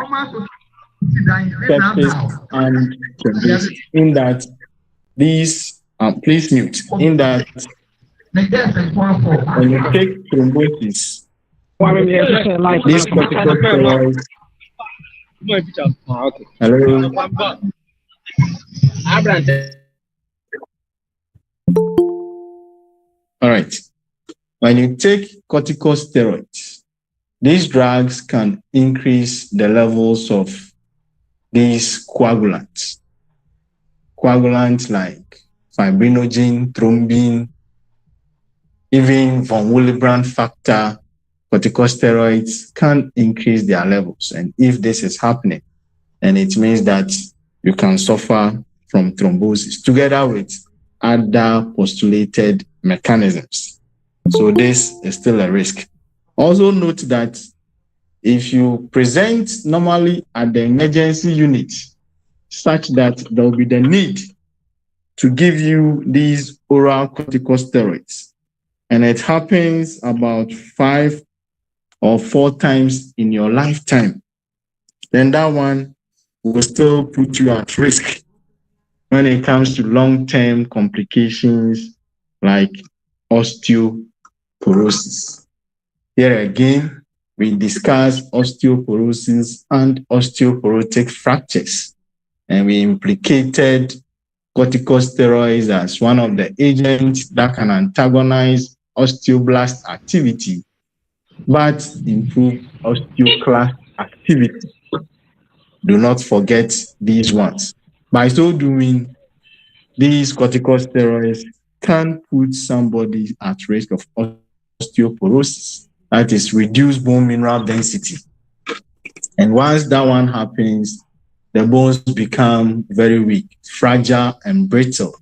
Sepsis and thrombosis. In that these, please mute. In that, when you take thrombosis, these corticosteroids. Hello. All right. When you take corticosteroids, these drugs can increase the levels of these coagulants. Coagulants like fibrinogen, thrombin, even von Willebrand factor, corticosteroids can increase their levels. And if this is happening, then it means that you can suffer from thrombosis together with other postulated mechanisms. So this is still a risk. Also note that if you present normally at the emergency unit, such that there will be the need to give you these oral corticosteroids, and it happens about 5 or 4 times in your lifetime, then that one will still put you at risk when it comes to long-term complications like osteoporosis. Here again, we discuss osteoporosis and osteoporotic fractures, and we implicated corticosteroids as one of the agents that can antagonize osteoblast activity, but improve osteoclast activity. Do not forget these ones. By so doing, these corticosteroids can put somebody at risk of osteoporosis, that is reduced bone mineral density. And once that one happens, the bones become very weak, fragile, and brittle,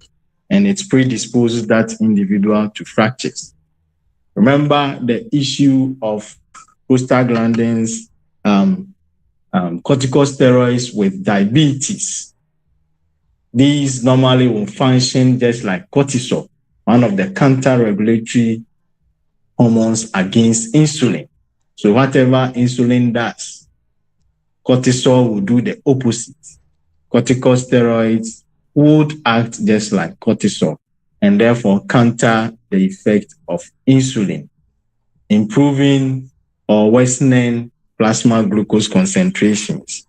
and it predisposes that individual to fractures. Remember the issue of prostaglandins, corticosteroids with diabetes. These normally will function just like cortisol, one of the counter-regulatory hormones against insulin. So whatever insulin does, cortisol will do the opposite. Corticosteroids would act just like cortisol and therefore counter the effect of insulin, improving or worsening plasma glucose concentrations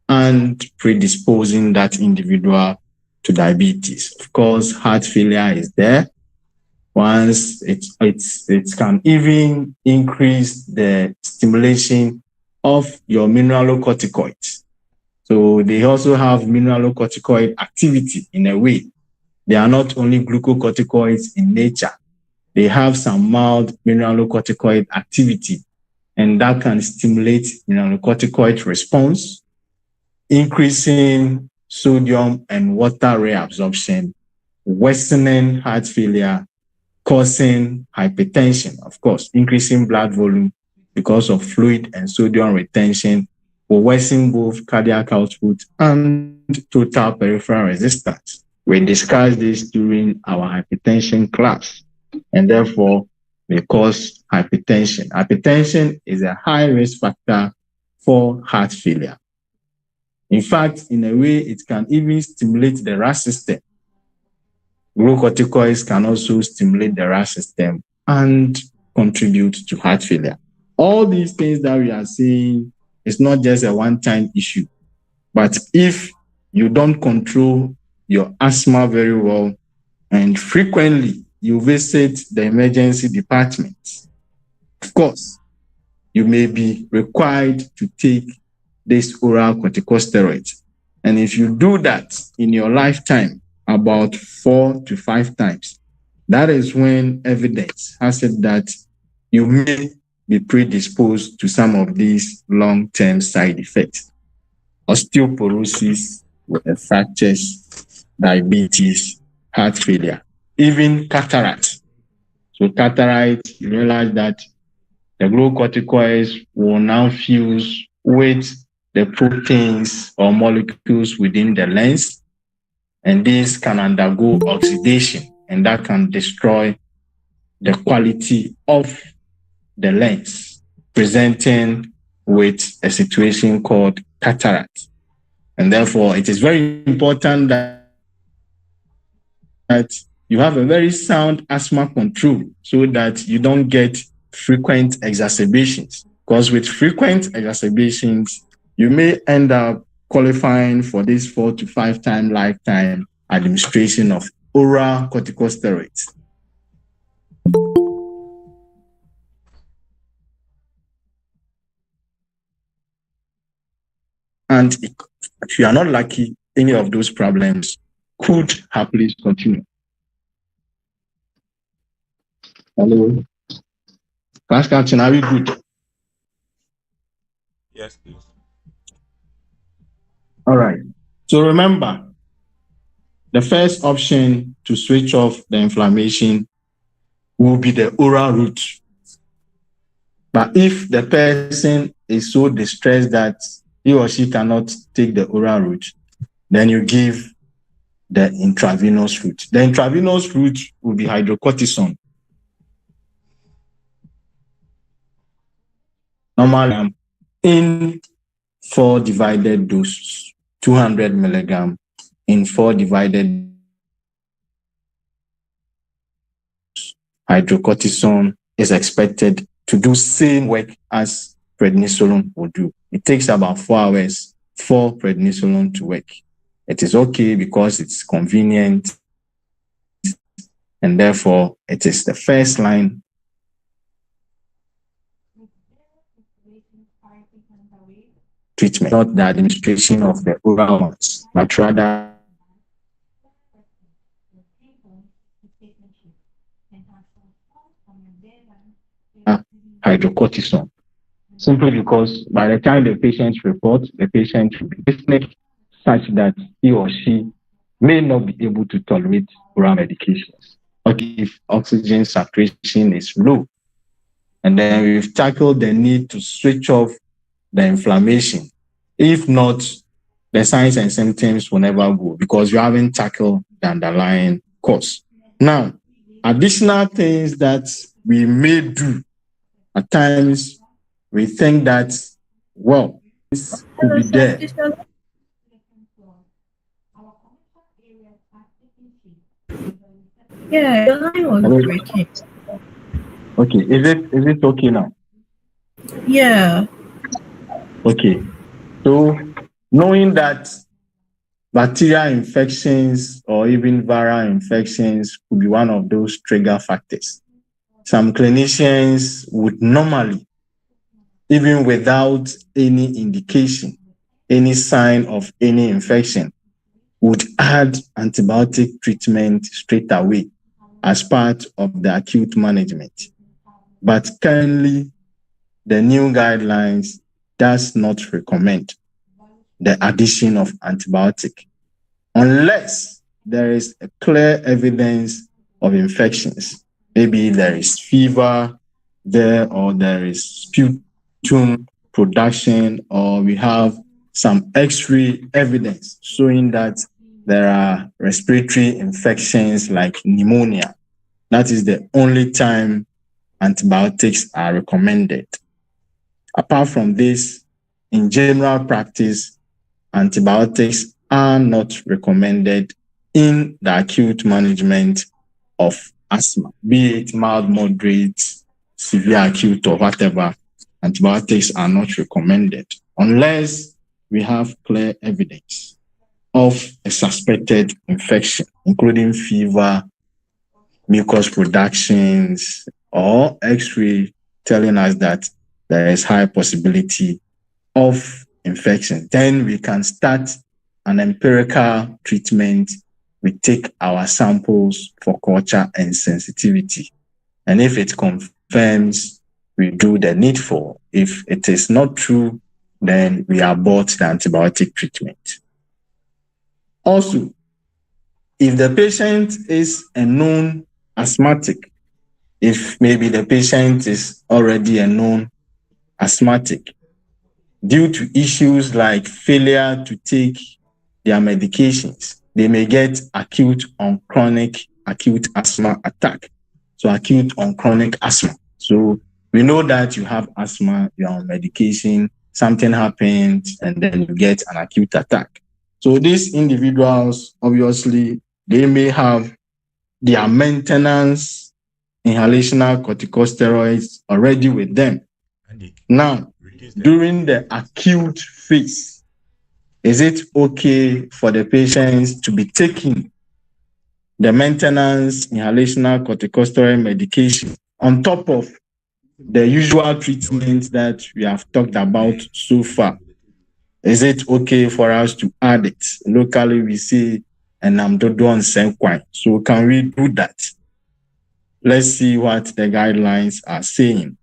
and predisposing that individual to diabetes. Of course, heart failure is there. Once it can even increase the stimulation of your mineralocorticoids. So they also have mineralocorticoid activity in a way. They are not only glucocorticoids in nature. They have some mild mineralocorticoid activity, and that can stimulate mineralocorticoid response, increasing sodium and water reabsorption, worsening heart failure, causing hypertension, of course, increasing blood volume because of fluid and sodium retention, will worsen both cardiac output and total peripheral resistance. We discussed this during our hypertension class, and therefore may cause hypertension. Hypertension is a high risk factor for heart failure. In fact, in a way, it can even stimulate the RAS system. Glucocorticoids can also stimulate the RAS system and contribute to heart failure. All these things that we are saying is not just a one-time issue, but if you don't control your asthma very well and frequently you visit the emergency department, of course, you may be required to take this oral corticosteroid. And if you do that in your lifetime about 4 to 5 times, that is when evidence has said that you may be predisposed to some of these long-term side effects. Osteoporosis, fractures, diabetes, heart failure, even cataract. So cataract, you realize that the glucocorticoids will now fuse with the proteins or molecules within the lens, and these can undergo oxidation, and that can destroy the quality of the lens, presenting with a situation called cataract. And therefore, it is very important that you have a very sound asthma control so that you don't get frequent exacerbations. Because with frequent exacerbations, you may end up qualifying for this 4 to 5 time lifetime administration of oral corticosteroids. And if you are not lucky, any of those problems could happily continue. Hello. Class captain, are we good? Yes, please. All right. So remember, the first option to switch off the inflammation will be the oral route. But if the person is so distressed that he or she cannot take the oral route, then you give the intravenous route. The intravenous route will be hydrocortisone. Normally, in 4 divided doses, 200 milligram in 4 divided hydrocortisone is expected to do same work as prednisolone will do. It takes about 4 hours for prednisolone to work. It is okay because it's convenient, and therefore it is the first line treatment, not the administration of the oral ones, but rather hydrocortisone. Simply because by the time the patient reports, the patient will be dyspneic such that he or she may not be able to tolerate oral medications. But if oxygen saturation is low, and then we've tackled the need to switch off the inflammation. If not, the signs and symptoms will never go because you haven't tackled the underlying cause. Now, additional things that we may do at times, we think that, well, this could be there. Yeah, the line was breaking. Okay, is it okay now? Yeah. Okay, so knowing that bacterial infections or even viral infections could be one of those trigger factors, some clinicians would normally, even without any indication, any sign of any infection, would add antibiotic treatment straight away as part of the acute management. But currently, the new guidelines does not recommend the addition of antibiotic unless there is a clear evidence of infections. Maybe there is fever there, or there is sputum production, or we have some X-ray evidence showing that there are respiratory infections like pneumonia. That is the only time antibiotics are recommended. Apart from this, in general practice, antibiotics are not recommended in the acute management of asthma, be it mild, moderate, severe acute, or whatever. Antibiotics are not recommended unless we have clear evidence of a suspected infection, including fever, mucus productions, or X-ray telling us that there is high possibility of infection. Then we can start an empirical treatment. We take our samples for culture and sensitivity. And if it confirms, we do the needful. If it is not true, then we abort the antibiotic treatment. Also, if the patient is a known asthmatic, if maybe the patient is already a known asthmatic, due to issues like failure to take their medications, they may get acute or chronic acute asthma attack. So acute on chronic asthma. So we know that you have asthma, you're on medication, something happens, and then you get an acute attack. So these individuals, obviously, they may have their maintenance inhalational corticosteroids already with them. Now, during the acute phase, is it okay for the patients to be taking the maintenance inhalational corticosteroid medication on top of the usual treatment that we have talked about so far? Is it okay for us to add it? Locally, we say enamdodo sequine. So can we do that? Let's see what the guidelines are saying.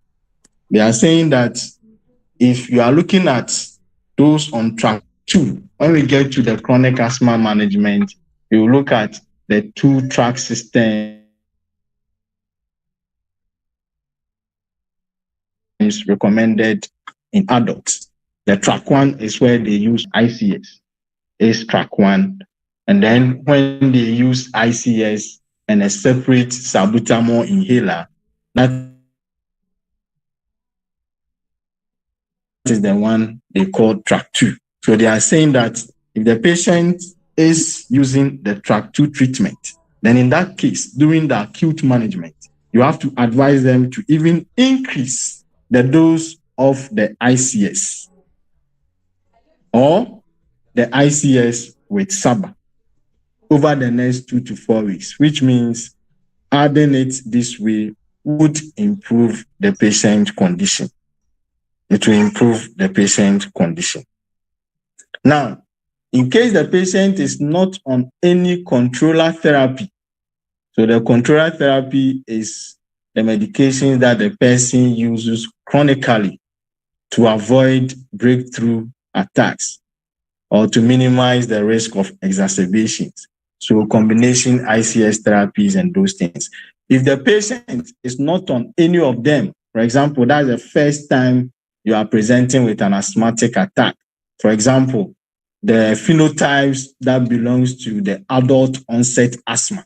They are saying that if you are looking at those on track 2, when we get to the chronic asthma management, we will look at the 2-track system is recommended in adults. The track 1 is where they use ICS, is track 1. And then when they use ICS and a separate salbutamol inhaler, that is the one they call track 2. So they are saying that if the patient is using the track 2 treatment, then in that case, during the acute management, you have to advise them to even increase the dose of the ICS or the ICS with SABA over the next 2 to 4 weeks, which means adding it this way would improve the patient condition. It will improve the patient condition. Now, in case the patient is not on any controller therapy, so the controller therapy is the medication that the person uses chronically to avoid breakthrough attacks or to minimize the risk of exacerbations. So combination ICS therapies and those things. If the patient is not on any of them, for example, that's the first time you are presenting with an asthmatic attack. For example, the phenotypes that belongs to the adult onset asthma.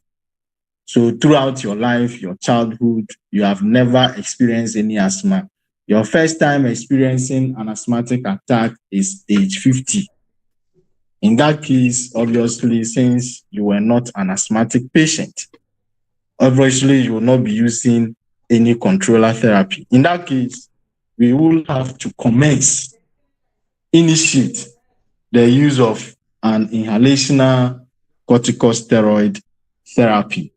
So throughout your life, your childhood, you have never experienced any asthma. Your first time experiencing an asthmatic attack is age 50. In that case, obviously, since you were not an asthmatic patient, obviously you will not be using any controller therapy. In that case, we will have to initiate the use of an inhalational corticosteroid therapy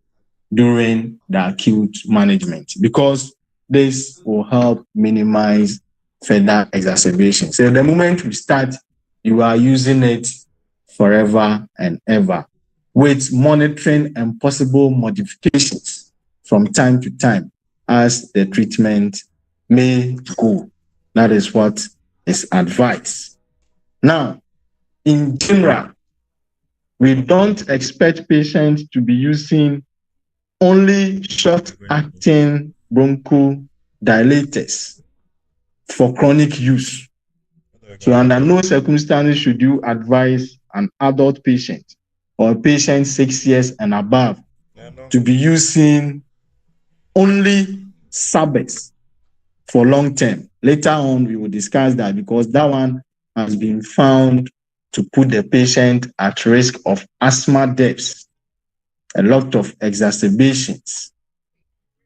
during the acute management, because this will help minimize further exacerbation. So the moment we start, you are using it forever and ever with monitoring and possible modifications from time to time as the treatment may go. That is what is advised. Now, in general, we don't expect patients to be using only short-acting bronchodilators for chronic use. So under no circumstances should you advise an adult patient or a patient 6 years and above to be using only SABEX for long term. Later on, we will discuss that, because that one has been found to put the patient at risk of asthma deaths, a lot of exacerbations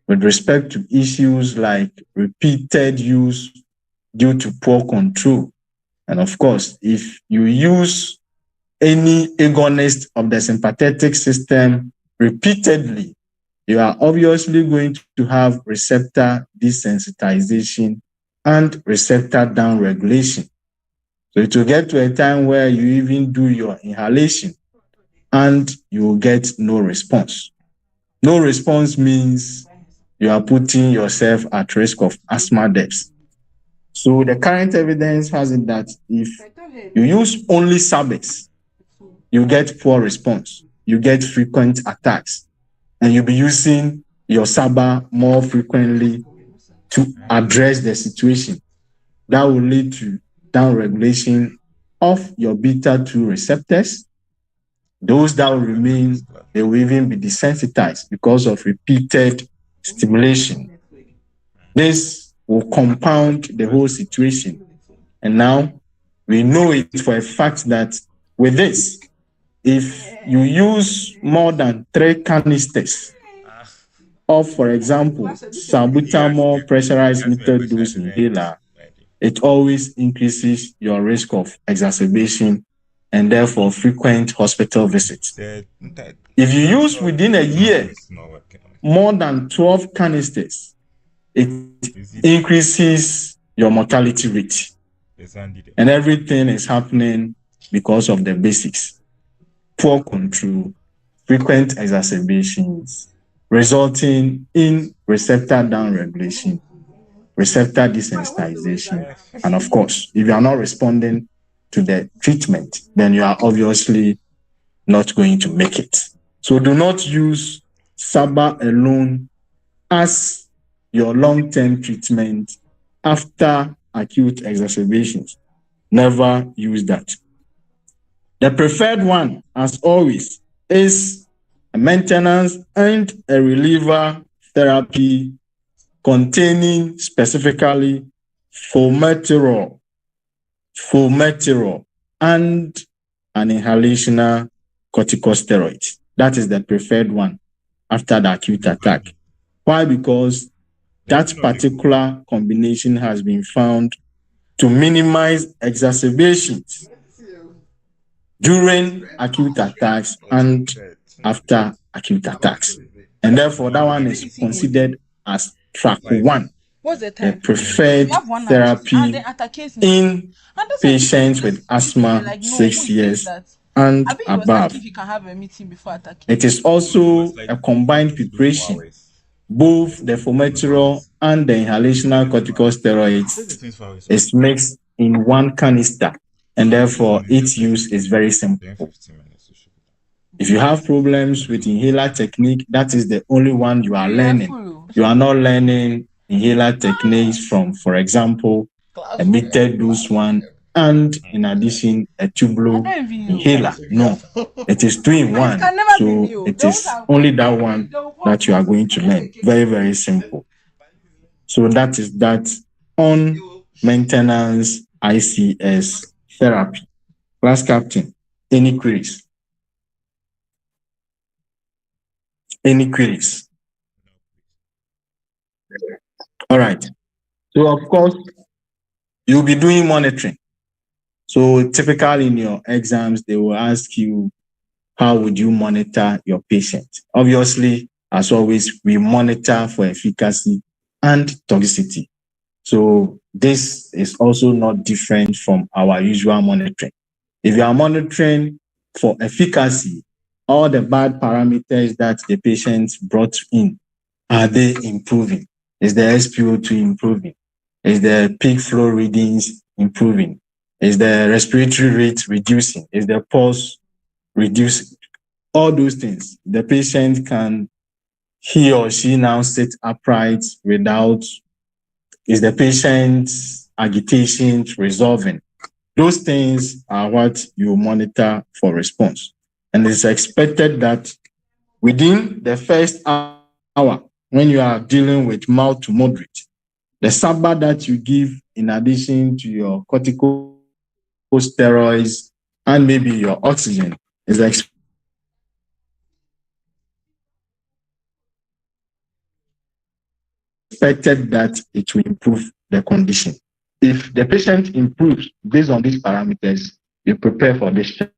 with respect to issues like repeated use due to poor control. And of course, if you use any agonist of the sympathetic system repeatedly, you are obviously going to have receptor desensitization and receptor downregulation. So it will get to a time where you even do your inhalation and you will get no response. No response means you are putting yourself at risk of asthma deaths. So the current evidence has it that if you use only SABEX, you get poor response, you get frequent attacks, and you'll be using your SABA more frequently to address the situation. That will lead to downregulation of your beta-2 receptors. Those that will remain, they will even be desensitized because of repeated stimulation. This will compound the whole situation. And now we know it for a fact that with this, if you use more than 3 canisters of, for example, salbutamol pressurized metered dose inhaler, it always increases your risk of exacerbation and therefore frequent hospital visits. If you use within a year more than 12 canisters, it increases your mortality rate. And everything is happening because of the basics: poor control, frequent exacerbations, resulting in receptor downregulation, receptor desensitization. And of course, if you are not responding to the treatment, then you are obviously not going to make it. So do not use SABA alone as your long-term treatment after acute exacerbations. Never use that. The preferred one, as always, is a maintenance and a reliever therapy containing specifically formoterol, and an inhalational corticosteroid. That is the preferred one after the acute attack. Why? Because that particular combination has been found to minimize exacerbations during acute attacks and after acute attacks. And therefore, that one is considered as track 1, the preferred therapy in patients with asthma 6 years and above. It is also a combined preparation. Both the formoterol and the inhalational corticosteroids is mixed in 1 canister, and therefore its use is very simple. If you have problems with inhaler technique, that is the only one you are learning. You are not learning inhaler techniques from, for example, a metered dose one, and in addition, a tubular inhaler. No, it is 2 in 1. So it is only that one that you are going to learn. Very, very simple. So that is that on maintenance ICS therapy. Class captain, any queries? Any queries? All right. So of course, you'll be doing monitoring. So typically in your exams, they will ask you, how would you monitor your patient? Obviously, as always, we monitor for efficacy and toxicity. So this is also not different from our usual monitoring. If you are monitoring for efficacy, all the bad parameters that the patients brought in, are they improving? Is the SpO2 improving? Is the peak flow readings improving? Is the respiratory rate reducing? Is the pulse reducing? All those things. The patient can, he or she now sit upright without, is the patient's agitation resolving? Those things are what you monitor for response. And it's expected that within the first hour, when you are dealing with mild to moderate, the SABA that you give in addition to your corticosteroids and maybe your oxygen is expected that it will improve the condition. If the patient improves based on these parameters, you prepare for discharge.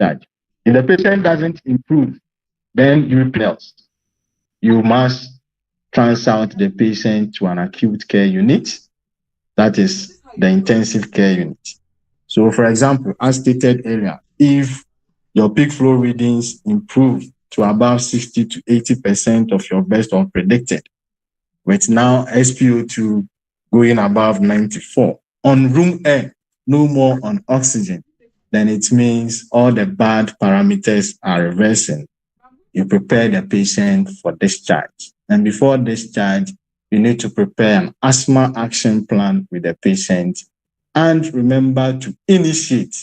If the patient doesn't improve, then you replace. You must transfer the patient to an acute care unit, that is the intensive care unit. So, for example, as stated earlier, if your peak flow readings improve to above 60 to 80% of your best or predicted, with now SpO2 going above 94 on room air, no more on oxygen, then it means all the bad parameters are reversing. You prepare the patient for discharge. And before discharge, you need to prepare an asthma action plan with the patient. And remember to initiate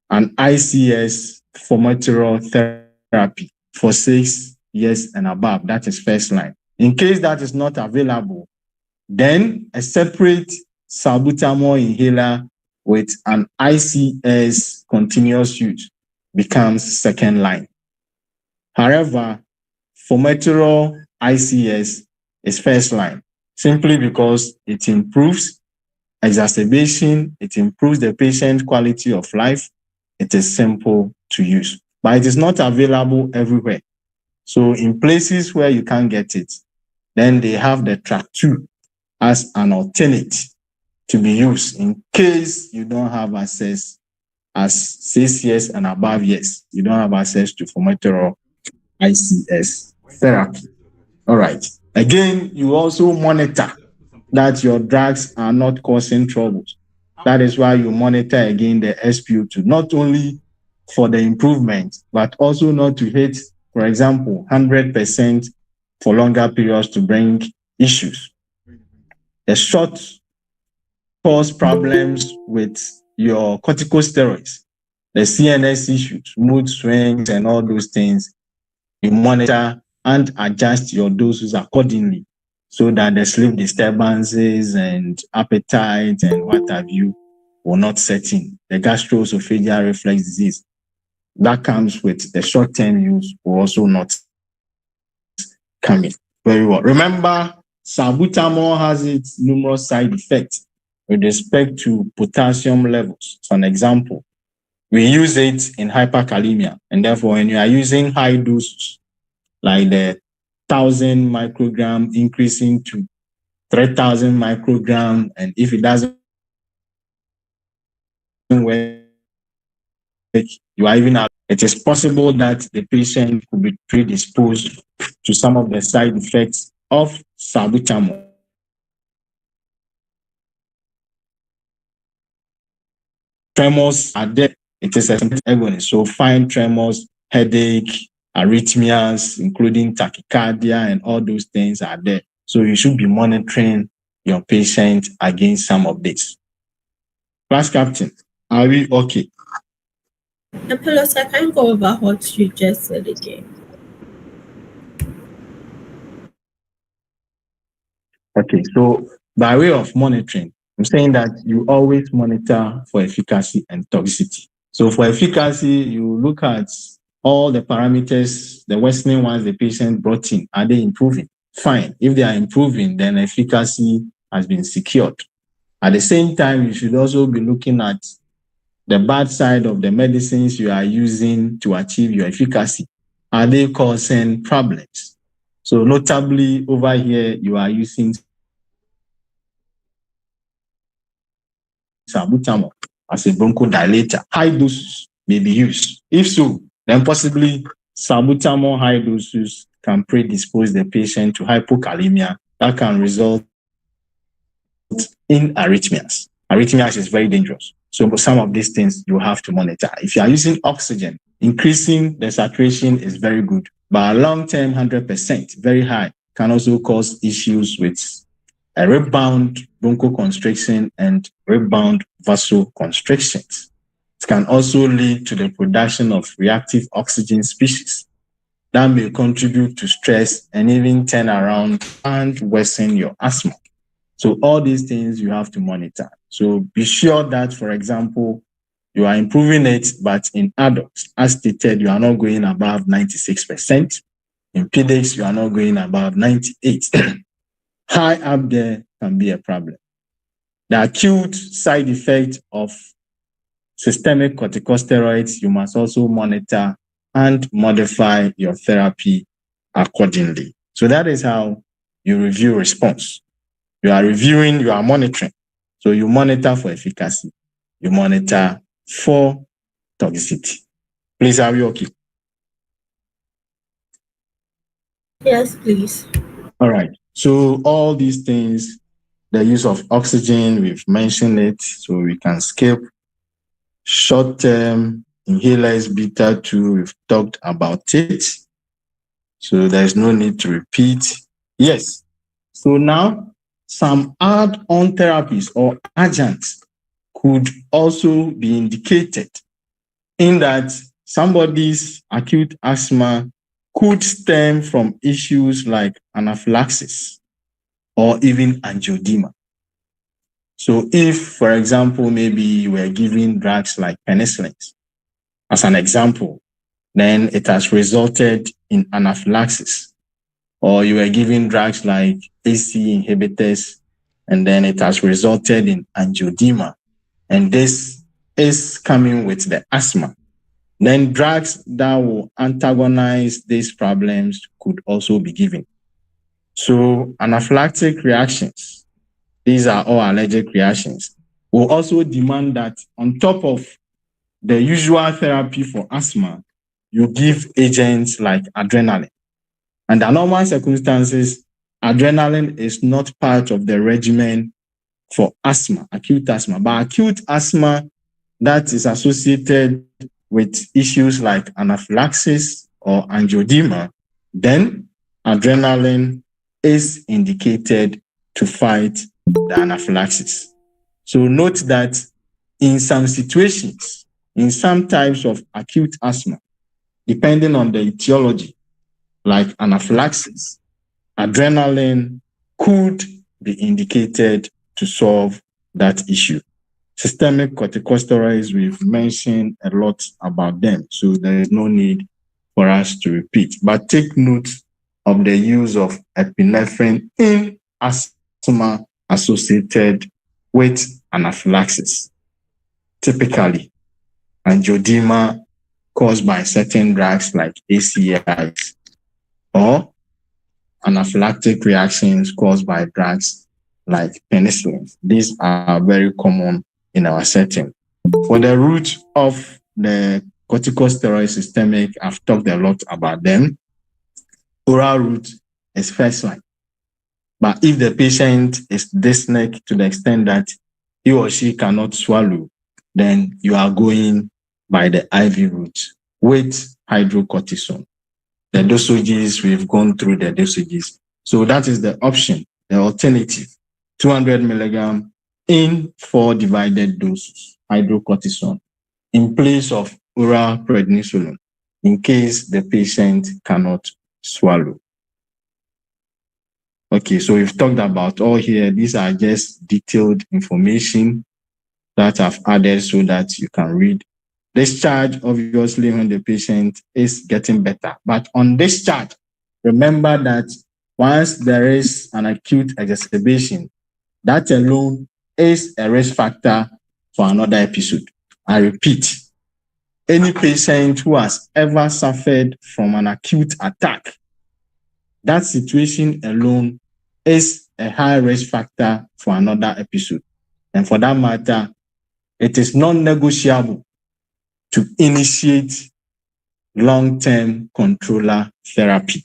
an ICS formoterol therapy for 6 years and above. That is first line. In case that is not available, then a separate salbutamol inhaler with an ICS continuous use becomes second line. However, formoterol ICS is first line simply because it improves exacerbation, it improves the patient quality of life, it is simple to use, but it is not available everywhere. So in places where you can't get it, then they have the track 2 as an alternate to be used in case you don't have access as 6 years and above years. You don't have access to formoterol ICS therapy. All right. Again, you also monitor that your drugs are not causing troubles. That is why you monitor again the SpO2, not only for the improvement, but also not to hit, for example, 100% for longer periods to bring issues. The short cause problems with your corticosteroids, the CNS issues, mood swings, and all those things. You monitor and adjust your doses accordingly so that the sleep disturbances and appetite and what have you will not set in. The gastroesophageal reflux disease that comes with the short-term use will also not come in. Very well. Remember, salbutamol has its numerous side effects with respect to potassium levels. For an example, we use it in hyperkalemia, and therefore when you are using high doses, like the 1,000 microgram increasing to 3,000 microgram, and if it doesn't work, you are even out. It is possible that the patient could be predisposed to some of the side effects of salbutamol. Tremors are there. It is a agonist, so fine tremors, headache, arrhythmias, including tachycardia, and all those things are there. So you should be monitoring your patient against some of this. Class captain, are we okay? Apollos, I can't go over what you just said again. Okay, so by way of monitoring, I'm saying that you always monitor for efficacy and toxicity. So for efficacy, you look at all the parameters, the worsening ones the patient brought in. Are they improving? Fine. If they are improving, then efficacy has been secured. At the same time, you should also be looking at the bad side of the medicines you are using to achieve your efficacy. Are they causing problems? So notably over here, you are using salbutamol as a bronchodilator. High doses may be used. If so, then possibly salbutamol high doses can predispose the patient to hypokalemia that can result in arrhythmias. Arrhythmias is very dangerous. So some of these things you have to monitor. If you are using oxygen, increasing the saturation is very good, but a long-term 100%, very high, can also cause issues with a rebound bronchoconstriction and rebound vasoconstrictions. It can also lead to the production of reactive oxygen species that may contribute to stress and even turn around and worsen your asthma. So all these things you have to monitor. So be sure that, for example, you are improving it, but in adults, as stated, you are not going above 96%. In pediatrics, you are not going above 98%. High up there can be a problem. The acute side effect of systemic corticosteroids, you must also monitor and modify your therapy accordingly. So that is how you review response. You are reviewing, you are monitoring. So you monitor for efficacy. You monitor for toxicity. Please, are we okay? Yes, please. All right. So all these things, the use of oxygen, we've mentioned it, so we can skip. Short-term inhalers, beta 2, we've talked about it. So there's no need to repeat. Yes. So now some add-on therapies or adjuncts could also be indicated in that somebody's acute asthma could stem from issues like anaphylaxis or even angioedema. So if, for example, maybe you were giving drugs like penicillin, as an example, then it has resulted in anaphylaxis, or you were giving drugs like AC inhibitors, and then it has resulted in angioedema, and this is coming with the asthma. Then drugs that will antagonize these problems could also be given. So anaphylactic reactions, these are all allergic reactions, will also demand that on top of the usual therapy for asthma, you give agents like adrenaline. Under normal circumstances, adrenaline is not part of the regimen for asthma, acute asthma. But acute asthma that is associated with issues like anaphylaxis or angioedema, then adrenaline is indicated to fight the anaphylaxis. So note that in some situations, in some types of acute asthma, depending on the etiology, like anaphylaxis, adrenaline could be indicated to solve that issue. Systemic corticosteroids, we've mentioned a lot about them, so there is no need for us to repeat. But take note of the use of epinephrine in asthma associated with anaphylaxis. Typically, angioedema caused by certain drugs like ACIs or anaphylactic reactions caused by drugs like penicillin. These are very common in our setting. For the root of the corticosteroid systemic, I've talked a lot about them. Oral route is first line. But if the patient is dyspneic to the extent that he or she cannot swallow, then you are going by the IV route with hydrocortisone. The dosages, we've gone through the dosages. So that is the option, the alternative, 200 milligram in 4 divided doses, hydrocortisone, in place of oral prednisolone, in case the patient cannot swallow. Okay, so we've talked about all here. These are just detailed information that I've added so that you can read. Discharge, obviously, when the patient is getting better. But on discharge, remember that once there is an acute exacerbation, that alone is a risk factor for another episode. I repeat, any patient who has ever suffered from an acute attack, that situation alone is a high risk factor for another episode. And for that matter, it is non-negotiable to initiate long-term controller therapy.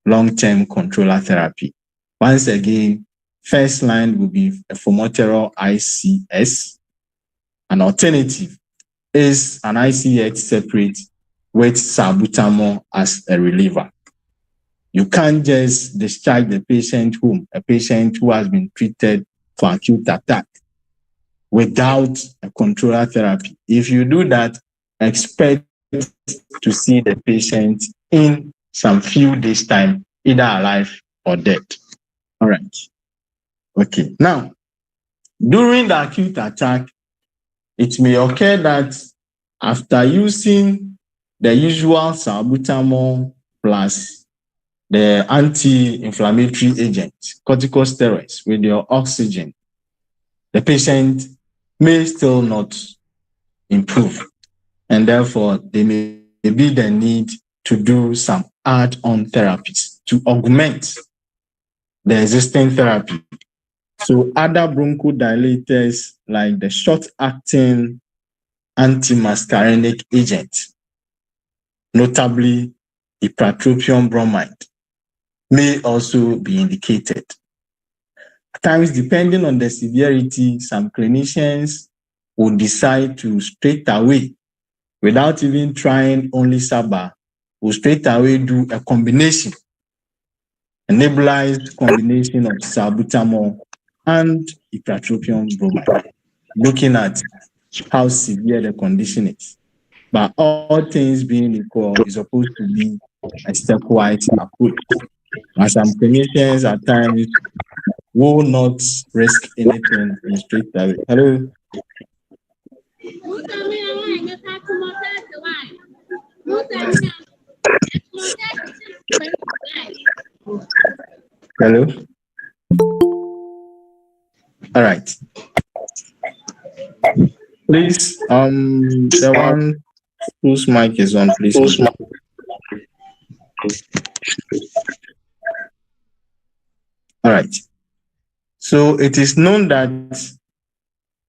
Long-term controller therapy. Once again, first line will be a formoterol ICS. An alternative is an ICH separate with salbutamol as a reliever. You can't just discharge the patient home, a patient who has been treated for acute attack, without a controller therapy. If you do that, expect to see the patient in some few days' time, either alive or dead. All right. Okay. Now, during the acute attack, it may occur that after using the usual salbutamol plus the anti-inflammatory agent, corticosteroids with your oxygen, the patient may still not improve. And therefore, there may be the need to do some add-on therapies to augment the existing therapy. So other bronchodilators like the short-acting antimuscarinic agent, notably ipratropium bromide, may also be indicated. At times, depending on the severity, some clinicians will decide to straight away, without even trying only SABA, will straight away do a combination, a nebulized combination of salbutamol and ipratropium bromide, looking at how severe the condition is. But all things being equal, is supposed to be a stepwise approach. As some clinicians at times will not risk anything in straight away. Hello. Hello. All right. Please, the one whose mic is on, please. All right. So it is known that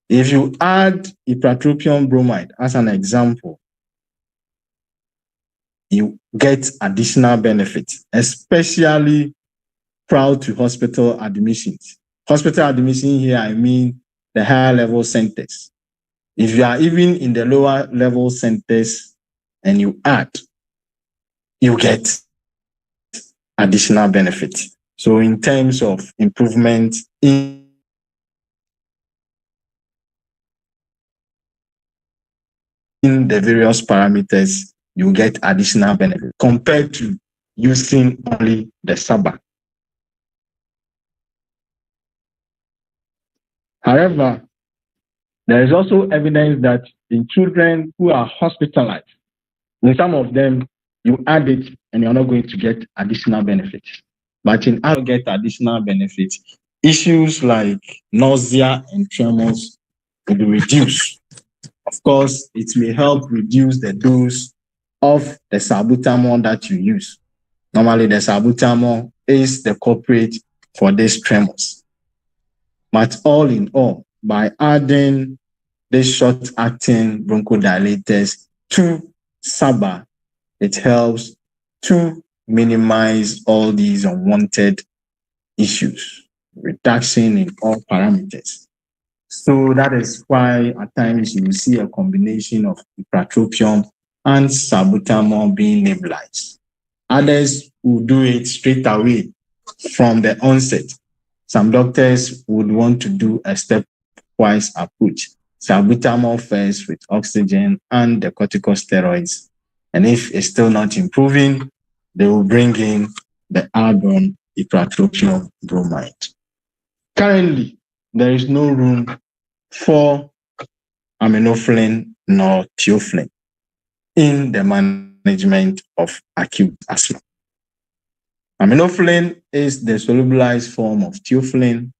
if you add ipratropium bromide as an example, you get additional benefits, especially prior to hospital admissions. Hospital admission here, I mean the higher level centers. If you are even in the lower level centers and you add, you get additional benefits. So in terms of improvement in the various parameters, you get additional benefit compared to using only the SABA. However, there is also evidence that in children who are hospitalized, in some of them, you add it and you're not going to get additional benefits. But in others, get additional benefits. Issues like nausea and tremors will be reduced. Of course, it may help reduce the dose of the salbutamol that you use. Normally, the salbutamol is the culprit for these tremors. But all in all, by adding these short-acting bronchodilators to SABA, it helps to minimize all these unwanted issues, reduction in all parameters. So that is why at times you will see a combination of ipratropium and salbutamol being nebulized. Others will do it straight away from the onset. Some doctors would want to do a stepwise approach. Salbutamol first with oxygen and the corticosteroids. And if it's still not improving, they will bring in the add-on ipratropium bromide. Currently, there is no room for aminophylline nor theophylline in the management of acute asthma. Aminophylline is the solubilized form of theophylline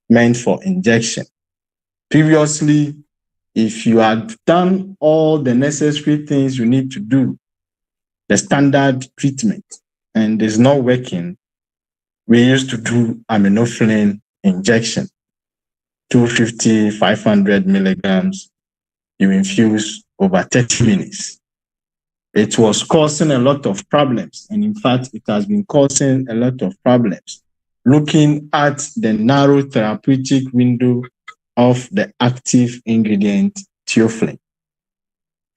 meant for injection. Previously, if you had done all the necessary things you need to do, the standard treatment, and it's not working, we used to do aminophylline injection, 250, 500 milligrams, you infuse over 30 minutes. It was causing a lot of problems, and in fact, it has been causing a lot of problems. Looking at the narrow therapeutic window of the active ingredient theophylline.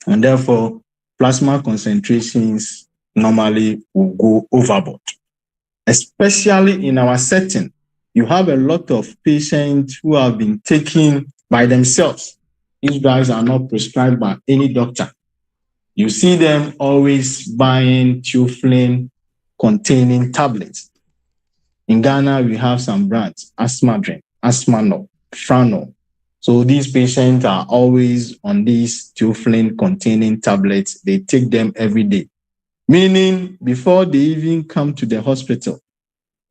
And therefore, plasma concentrations normally will go overboard. Especially in our setting, you have a lot of patients who have been taken by themselves. These drugs are not prescribed by any doctor. You see them always buying theophylline containing tablets. In Ghana, we have some brands, Asthma, Asthma, Franol. So these patients are always on these theophylline containing tablets. They take them every day. Meaning, before they even come to the hospital,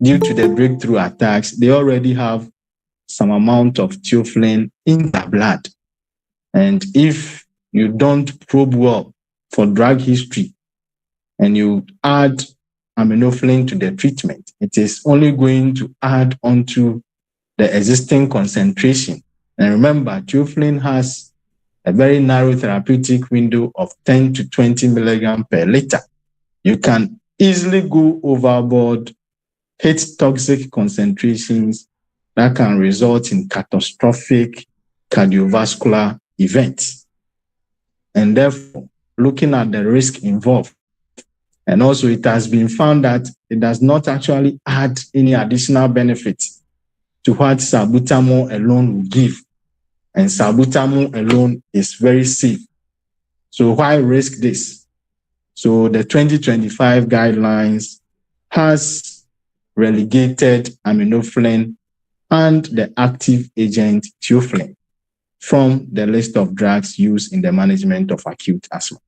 due to the breakthrough attacks, they already have some amount of theophylline in their blood. And if you don't probe well for drug history and you add aminophylline to the treatment, it is only going to add onto the existing concentration. And remember, theophylline has a very narrow therapeutic window of 10 to 20 milligrams per liter. You can easily go overboard, hit toxic concentrations that can result in catastrophic cardiovascular events. And therefore, looking at the risk involved, and also it has been found that it does not actually add any additional benefits to what salbutamol alone will give. And salbutamol alone is very safe. So why risk this? So the 2025 guidelines has relegated aminophylline and the active agent theophylline from the list of drugs used in the management of acute asthma.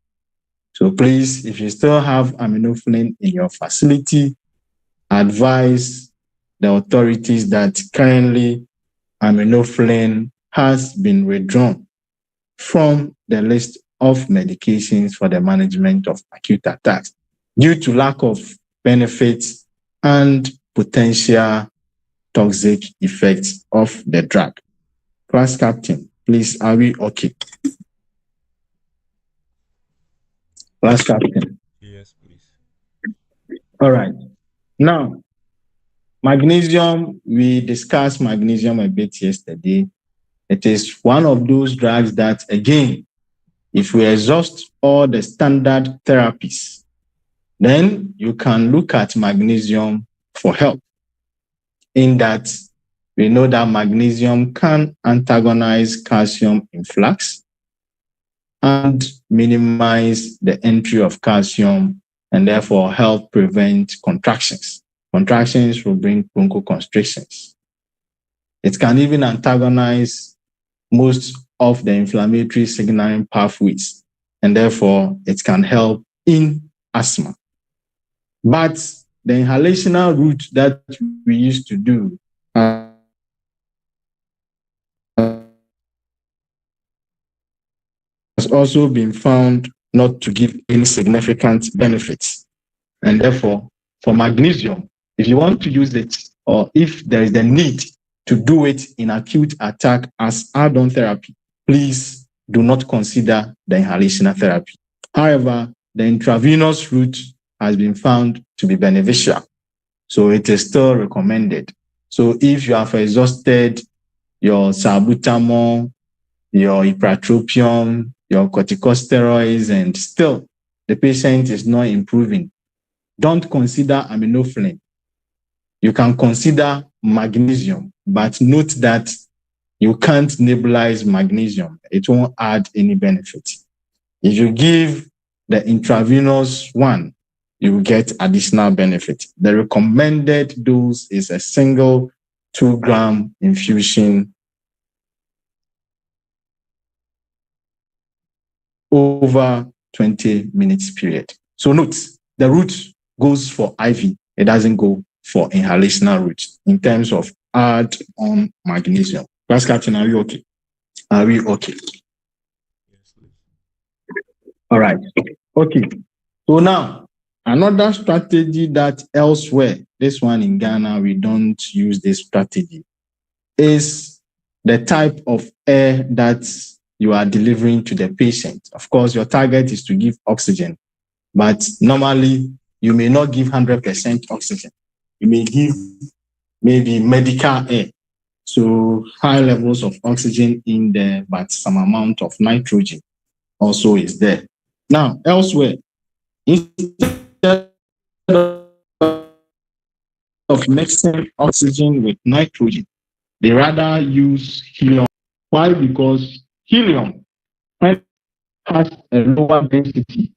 So please, if you still have aminophylline in your facility, advise the authorities that currently aminophylline has been withdrawn from the list of medications for the management of acute attacks due to lack of benefits and potential toxic effects of the drug. Class captain, please, are we okay? Class captain. Yes, please. All right. Now, magnesium, we discussed magnesium a bit yesterday. It is one of those drugs that, again, if we exhaust all the standard therapies, then you can look at magnesium for help. In that, we know that magnesium can antagonize calcium influx and minimize the entry of calcium and therefore help prevent contractions. Contractions will bring bronchoconstrictions. It can even antagonize most of the inflammatory signaling pathways, and therefore it can help in asthma. But the inhalational route that we used to do has also been found not to give any significant benefits. And therefore, for magnesium, if you want to use it, or if there is a need to do it in acute attack as add-on therapy, please do not consider the inhalational therapy. However, the intravenous route has been found to be beneficial, so it is still recommended. So if you have exhausted your salbutamol, your ipratropium, your corticosteroids, and still the patient is not improving, don't consider aminophylline. You can consider magnesium, but note that you can't nebulize magnesium. It won't add any benefit. If you give the intravenous one, you will get additional benefit. The recommended dose is a single 2-gram infusion over 20 minutes period. So note, the route goes for IV. It doesn't go for inhalational route in terms of add-on magnesium. Class captain, are you okay? Are we okay? Yes, please. All right. Okay. So now, another strategy that elsewhere, this one in Ghana, we don't use this strategy, is the type of air that you are delivering to the patient. Of course, your target is to give oxygen, but normally you may not give 100% oxygen. You may give maybe medical air. So high levels of oxygen in there, but some amount of nitrogen also is there. Now, elsewhere, instead of mixing oxygen with nitrogen, they rather use helium. Why? Because helium has a lower density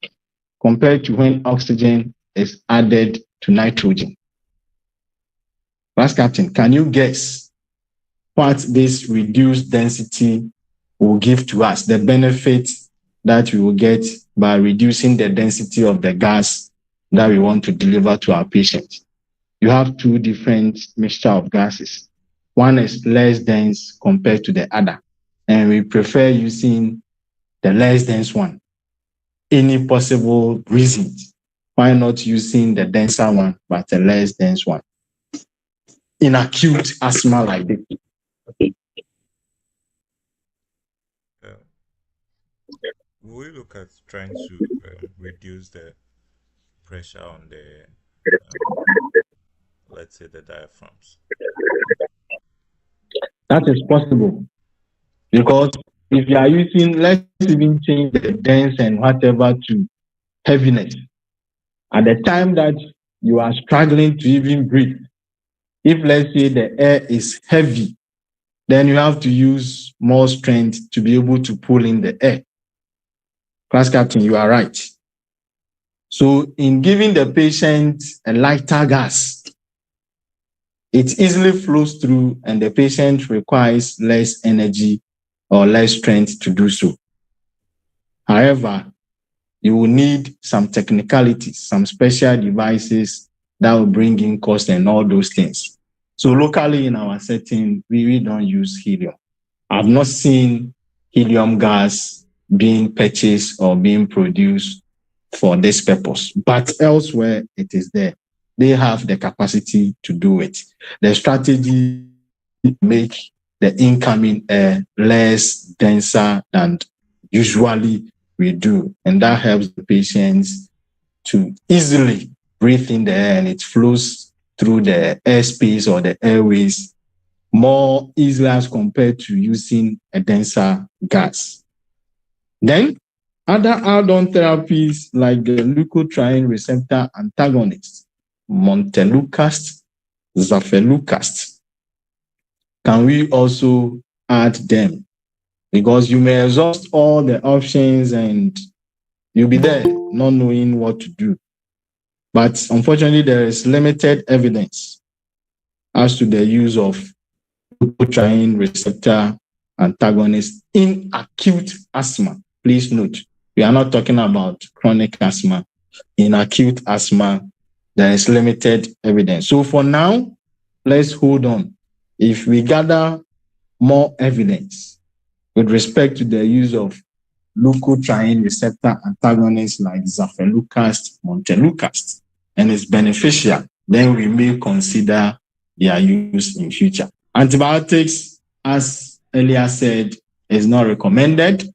compared to when oxygen is added to nitrogen. Class captain, can you guess what this reduced density will give to us, the benefit that we will get by reducing the density of the gas that we want to deliver to our patient? You have two different mixture of gases. One is less dense compared to the other, and we prefer using the less dense one. Any possible reasons why not using the denser one, but the less dense one in acute asthma like this? Will we look at trying to reduce the pressure on the, let's say, the diaphragms? That is possible, because if you are using, let's even change the dense and whatever to heaviness. At the time that you are struggling to even breathe, if let's say the air is heavy, then you have to use more strength to be able to pull in the air. Class captain, you are right. So in giving the patient a lighter gas, it easily flows through and the patient requires less energy or less strength to do so. However, you will need some technicalities, some special devices that will bring in cost and all those things. So locally in our setting, we don't use helium. I've not seen helium gas being purchased or being produced for this purpose, but elsewhere it is there. They have the capacity to do it. The strategy make the incoming air less denser than usually we do, and that helps the patients to easily breathe in the air and it flows through the airspace or the airways more easily as compared to using a denser gas. Then, other add-on therapies like the leukotriene receptor antagonists, montelukast, zafelukast, can we also add them? Because you may exhaust all the options and you'll be there not knowing what to do. But unfortunately, there is limited evidence as to the use of leukotriene receptor antagonists in acute asthma. Please note, we are not talking about chronic asthma. In acute asthma, there is limited evidence. So for now, let's hold on. If we gather more evidence with respect to the use of leukotriene receptor antagonists like zafelukast, montelukast, and it's beneficial, then we may consider their use in future. Antibiotics, as earlier said, is not recommended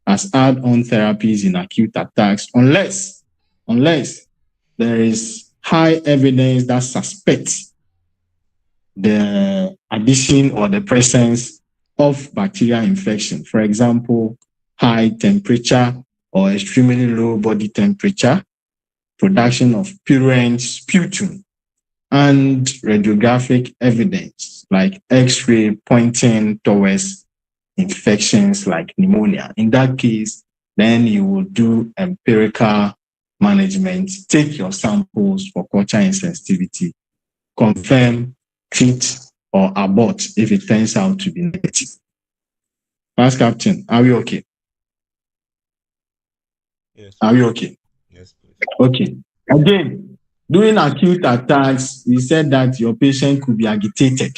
as add-on therapies in acute attacks unless there is high evidence that suspects the addition or the presence of bacterial infection. For example, high temperature or extremely low body temperature, production of purulent sputum, and radiographic evidence like X-ray pointing towards infections like pneumonia. In that case, then you will do empirical management, take your samples for culture insensitivity, confirm, treat, or abort if it turns out to be negative. Last Captain, are we okay? Yes. Are we okay? Yes, please. Okay. Again, during acute attacks, we said that your patient could be agitated,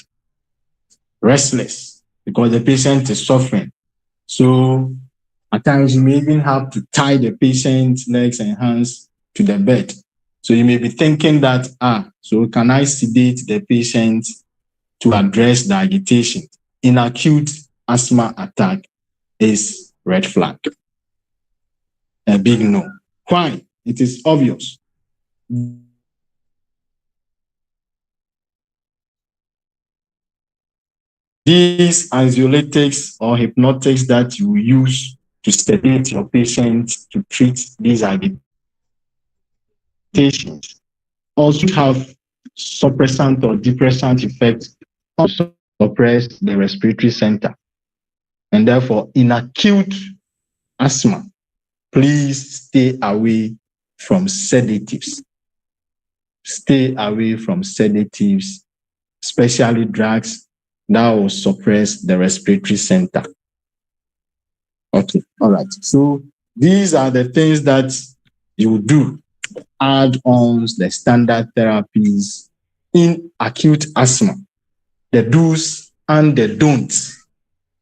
restless, because the patient is suffering. So at times you may even have to tie the patient's legs and hands to the bed. So you may be thinking that, so can I sedate the patient to address the agitation? In acute asthma attack is red flag. A big no. Why? It is obvious. These anxiolytics or hypnotics that you use to sedate your patient to treat these agitations also have suppressant or depressant effects on suppress the respiratory center. And therefore, in acute asthma, please stay away from sedatives. Stay away from sedatives, especially drugs that will suppress the respiratory center. Okay, all right. So these are the things that you do, add-ons, the standard therapies in acute asthma, the do's and the don'ts,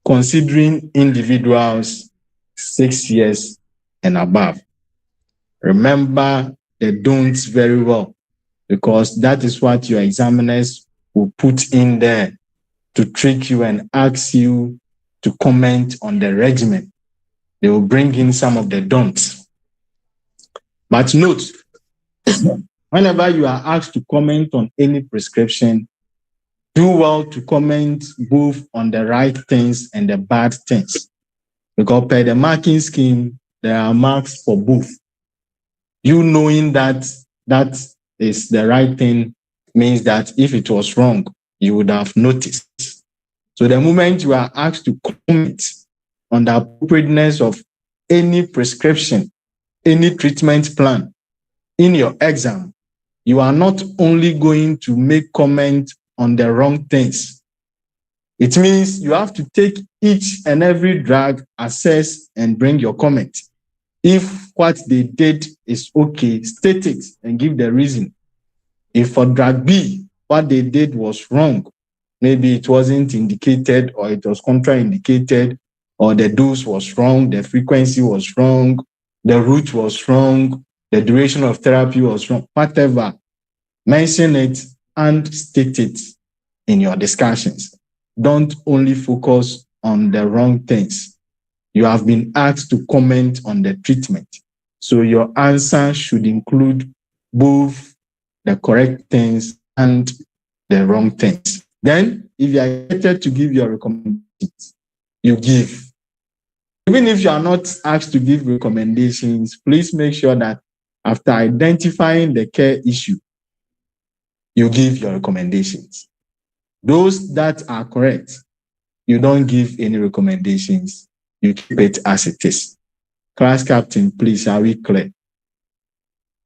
considering individuals 6 years and above. Remember the don'ts very well, because that is what your examiners will put in there to trick you and ask you to comment on the regimen. They will bring in some of the don'ts. But note, whenever you are asked to comment on any prescription, do well to comment both on the right things and the bad things. Because per the marking scheme, there are marks for both. You knowing that that is the right thing means that if it was wrong, you would have noticed. So the moment you are asked to comment on the appropriateness of any prescription, any treatment plan, in your exam, you are not only going to make comment on the wrong things. It means you have to take each and every drug, assess, and bring your comment. If what they did is okay, state it and give the reason. If for drug B, what they did was wrong, maybe it wasn't indicated or it was contraindicated, or the dose was wrong, the frequency was wrong, the route was wrong, the duration of therapy was wrong, whatever, mention it and state it in your discussions. Don't only focus on the wrong things. You have been asked to comment on the treatment. So your answer should include both the correct things and the wrong things. Then, if you are expected to give your recommendations, you give. Even if you are not asked to give recommendations, please make sure that after identifying the care issue, you give your recommendations. Those that are correct, you don't give any recommendations. You keep it as it is. Class captain, please, are we clear?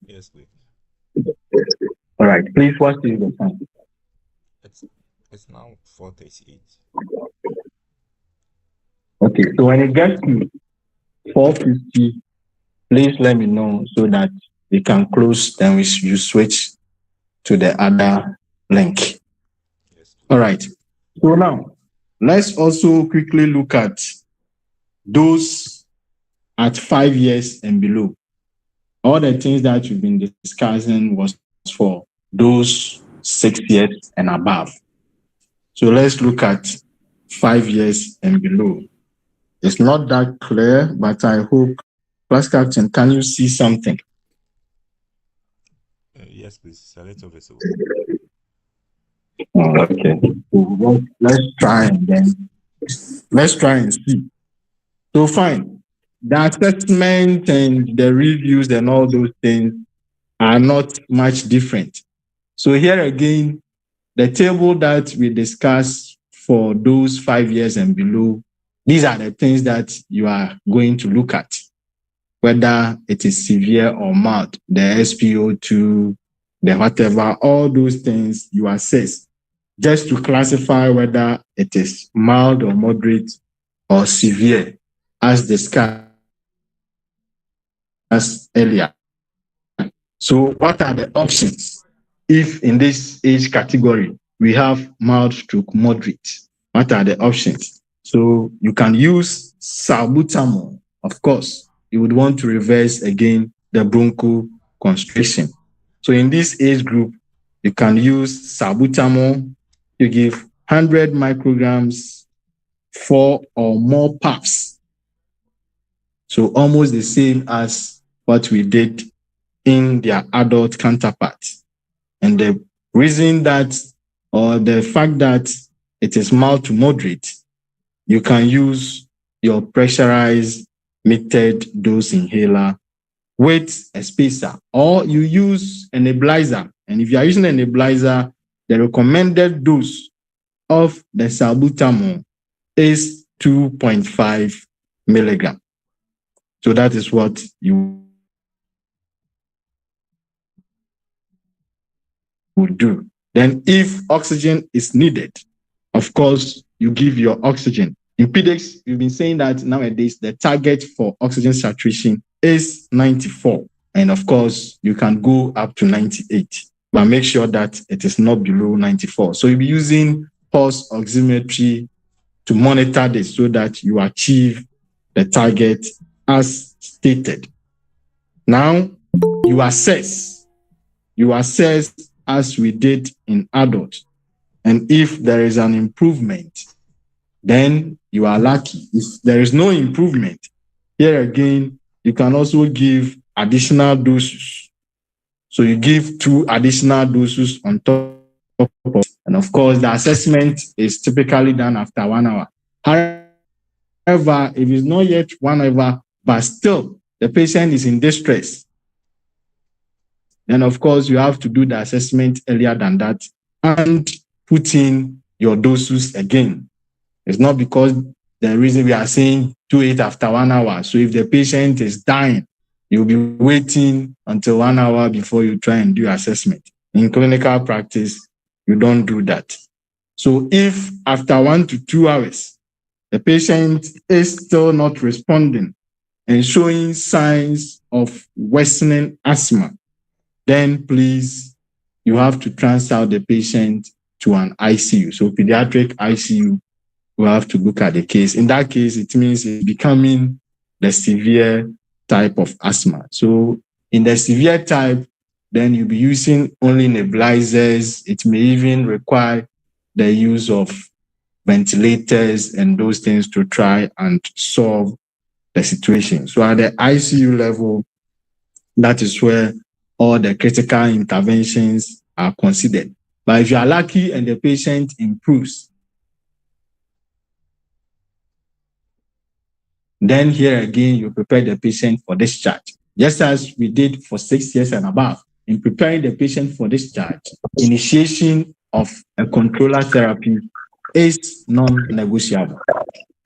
Yes, please. All right, please, what is the time? It's now 4:38. Okay, so when it gets to 4:50, please let me know so that we can close, then you switch to the other link. Yes, please. All right, so now let's also quickly look at those at 5 years and below. All the things that you've been discussing was for those 6 years and above. So let's look at 5 years and below. It's not that clear, but I hope, class captain, can you see something? Yes, please. It's a little visible. Okay. So let's try and see. So fine. The assessment and the reviews and all those things are not much different. So here again, the table that we discussed for those 5 years and below, these are the things that you are going to look at, whether it is severe or mild, the SpO2, the whatever, all those things you assess just to classify whether it is mild or moderate or severe, as discussed earlier. So what are the options if in this age category we have mild stroke moderate? What are the options? So you can use salbutamol. Of course, you would want to reverse again the bronchoconstriction. So in this age group, you can use salbutamol. You give 100 micrograms, 4 or more puffs. So almost the same as what we did in their adult counterparts. And the reason that, or the fact that it is mild to moderate, you can use your pressurized metered dose inhaler with a spacer, or you use a nebulizer. And if you are using a nebulizer, the recommended dose of the salbutamol is 2.5 milligram. So that is what you would do. Then if oxygen is needed, of course, you give your oxygen. In pediatrics, we've been saying that nowadays the target for oxygen saturation is 94. And of course, you can go up to 98, but make sure that it is not below 94. So you'll be using pulse oximetry to monitor this so that you achieve the target as stated. Now, you assess as we did in adults. And if there is an improvement, then you are lucky. If there is no improvement, here again, you can also give additional doses. So you give 2 additional doses on top of it. And of course, the assessment is typically done after 1 hour. However, if it's not yet 1 hour, but still the patient is in distress, then of course you have to do the assessment earlier than that and put in your doses again. It's not because the reason we are saying do it after 1 hour. So if the patient is dying, You'll be waiting until 1 hour before you try and do assessment. In clinical practice, you don't do that. So if after 1 to 2 hours, the patient is still not responding and showing signs of worsening asthma, then please, you have to transfer the patient to an ICU. So pediatric ICU, we have to look at the case. In that case, it means it's becoming the severe type of asthma. So in the severe type, then you'll be using only nebulizers. It may even require the use of ventilators and those things to try and solve the situation. So at the ICU level, that is where all the critical interventions are considered. But if you are lucky and the patient improves, then here again, you prepare the patient for discharge. Just as we did for 6 years and above, in preparing the patient for discharge, initiation of a controller therapy is non-negotiable.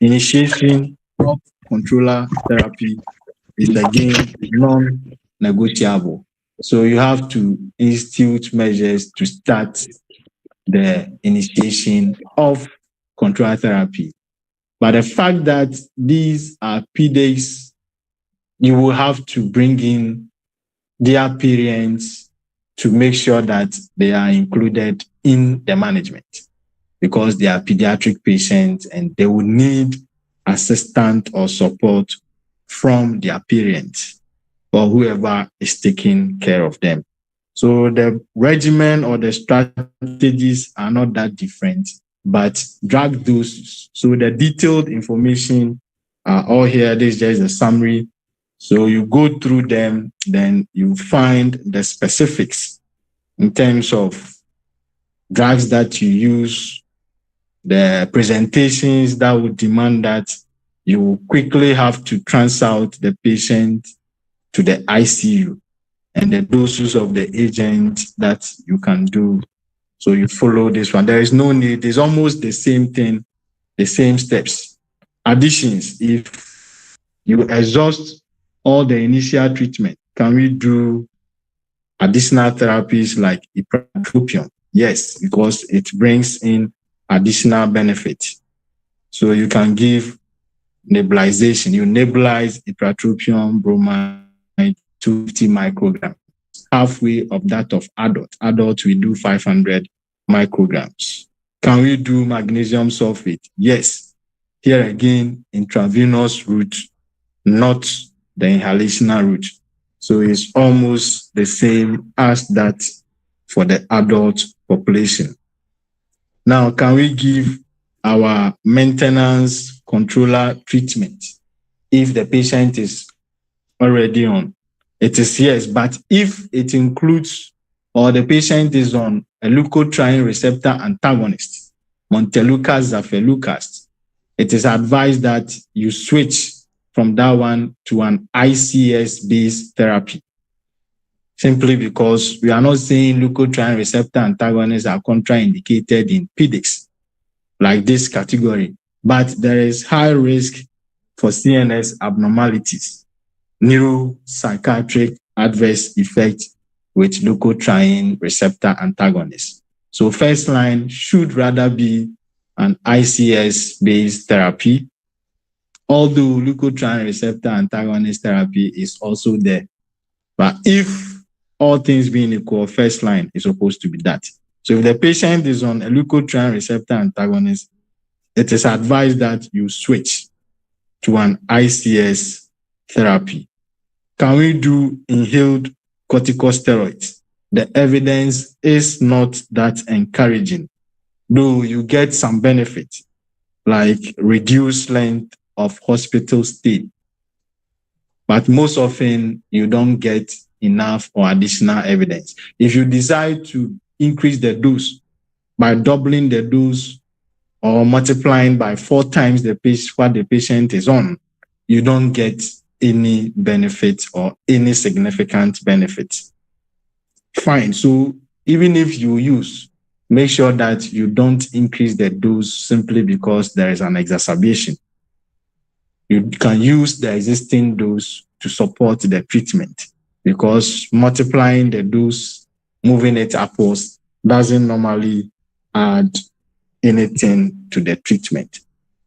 Initiation of controller therapy is again non-negotiable. So you have to institute measures to start the initiation of controller therapy. But the fact that these are PDAs, you will have to bring in their parents to make sure that they are included in the management, because they are pediatric patients and they will need assistance or support from their parents or whoever is taking care of them. So the regimen or the strategies are not that different, but drug doses. So the detailed information are all here. This is just a summary. So you go through them, then you find the specifics in terms of drugs that you use, the presentations that would demand that you quickly have to transfer out the patient to the ICU, and the doses of the agent that you can do. So you follow this one. There is no need. It's almost the same thing, the same steps. Additions, if you exhaust all the initial treatment, can we do additional therapies like ipratropium? Yes, because it brings in additional benefit. So you can give nebulization. You nebulize ipratropium bromide 250 micrograms, halfway of that of adult. Adult, we do 500 micrograms. Can we do magnesium sulfate? Yes. Here again, intravenous route, not the inhalational route. So it's almost the same as that for the adult population. Now, can we give our maintenance controller treatment if the patient is already on? It is yes, but if it includes or the patient is on a leukotriene receptor antagonist, Montelukast, Zafelukast, it is advised that you switch from that one to an ICS-based therapy, simply because we are not saying leukotriene receptor antagonists are contraindicated in PDAs like this category, but there is high risk for CNS abnormalities, neuropsychiatric adverse effect with leukotriene receptor antagonists. So first line should rather be an ICS-based therapy, although leukotriene receptor antagonist therapy is also there. But if all things being equal, first line is supposed to be that. So if the patient is on a leukotriene receptor antagonist, it is advised that you switch to an ICS therapy. Can we do inhaled corticosteroids? The evidence is not that encouraging, though you get some benefit, like reduced length of hospital stay. But most often, you don't get enough or additional evidence. If you decide to increase the dose by doubling the dose or multiplying by 4 times what the patient is on, you don't get any benefit or any significant benefit. Fine. So even if you use, make sure that you don't increase the dose simply because there is an exacerbation. you can use the existing dose to support the treatment, because multiplying the dose, moving it upwards, doesn't normally add anything to the treatment.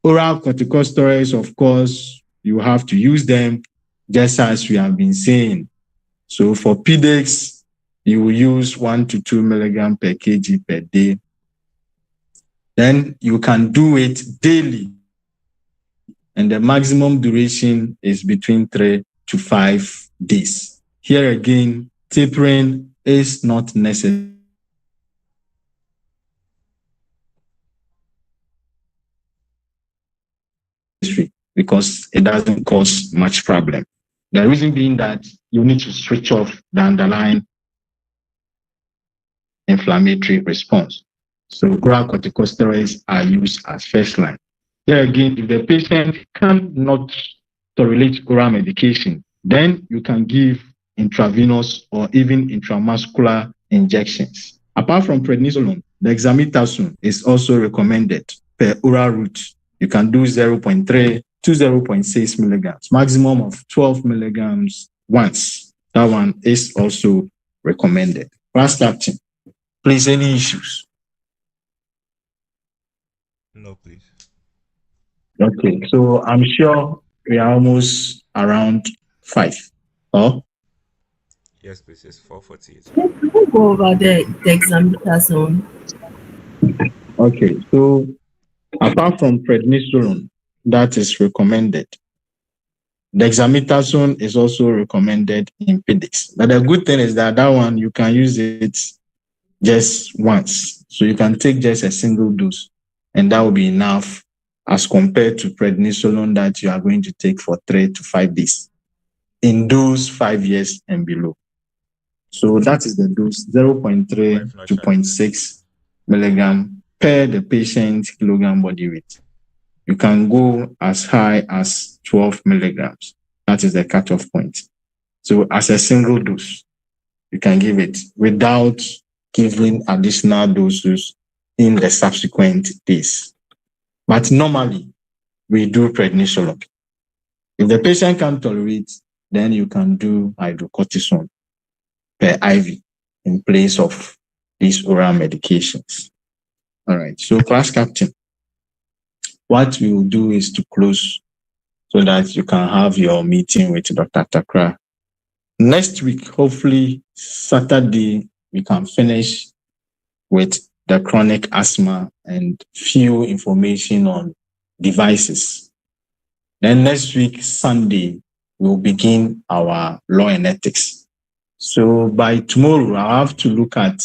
Oral corticosteroids, of course, you have to use them just as we have been saying. So for PDEX, you will use 1 to 2 milligram per kg per day. Then you can do it daily, and the maximum duration is between 3 to 5 days. Here again, tapering is not necessary because it doesn't cause much problem. The reason being that you need to switch off the underlying inflammatory response. So oral corticosteroids are used as first line. Here again, if the patient cannot tolerate oral medication, then you can give intravenous or even intramuscular injections. Apart from prednisolone, dexamethasone is also recommended per oral route. You can do 0.3 to 0.6 milligrams, maximum of 12 milligrams once. That one is also recommended. Fast acting. Please, any issues? No, please. Okay, so I'm sure we are almost around 5. Oh, Yes, please. It's 4:48. Can we go over the dexamethasone? okay. So apart from prednisolone, that is recommended, dexamethasone is also recommended in PDEX. But the good thing is that that one you can use it just once. So you can take just a single dose, and that will be enough as compared to prednisolone that you are going to take for 3 to 5 days in those 5 years and below. So that is the dose, 0.3 to 0.6 milligram per the patient's kilogram body weight. You can go as high as 12 milligrams. That is the cutoff point. So as a single dose, you can give it without giving additional doses in the subsequent days. But normally, we do prednisolone. If the patient can't tolerate, then you can do hydrocortisone per IV in place of these oral medications. All right. So, class captain, what we will do is to close so that you can have your meeting with Dr. Takra. Next week, hopefully Saturday, we can finish with the chronic asthma and few information on devices. Then next week, Sunday, we'll begin our law and ethics. So by tomorrow, I'll have to look at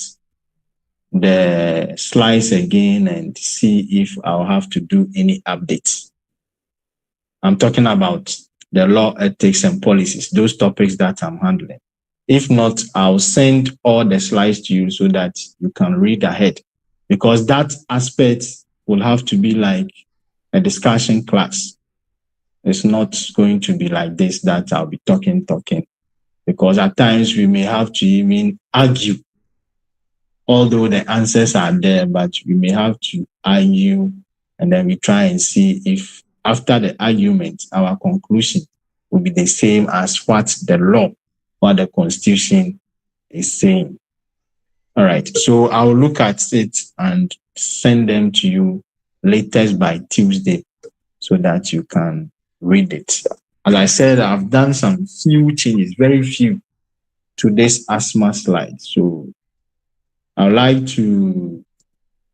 the slides again and see if I'll have to do any updates. I'm talking about the law, ethics, and policies, those topics that I'm handling. If not, I'll send all the slides to you so that you can read ahead, because that aspect will have to be like a discussion class. It's not going to be like this that I'll be talking, because at times we may have to even argue, although the answers are there, but we may have to argue, and then we try and see if after the argument, our conclusion will be the same as what the law, what the Constitution is saying. All right. So I'll look at it and send them to you latest by Tuesday so that you can read it. As I said, I've done some few changes, very few, to this asthma slide. So I'd like to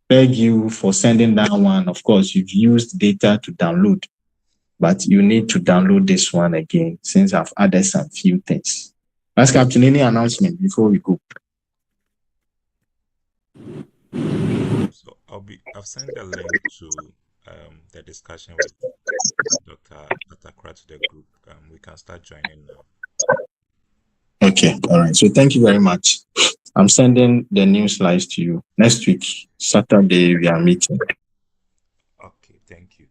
beg you for sending that one. Of course, you've used data to download, but you need to download this one again since I've added some few things. Last Captain, any announcement before we go? So I've sent a link to the discussion with Dr. Atakra to the group. We can start joining now. Okay, all right. So thank you very much. I'm sending the new slides to you. Next week, Saturday, we are meeting. Okay, thank you.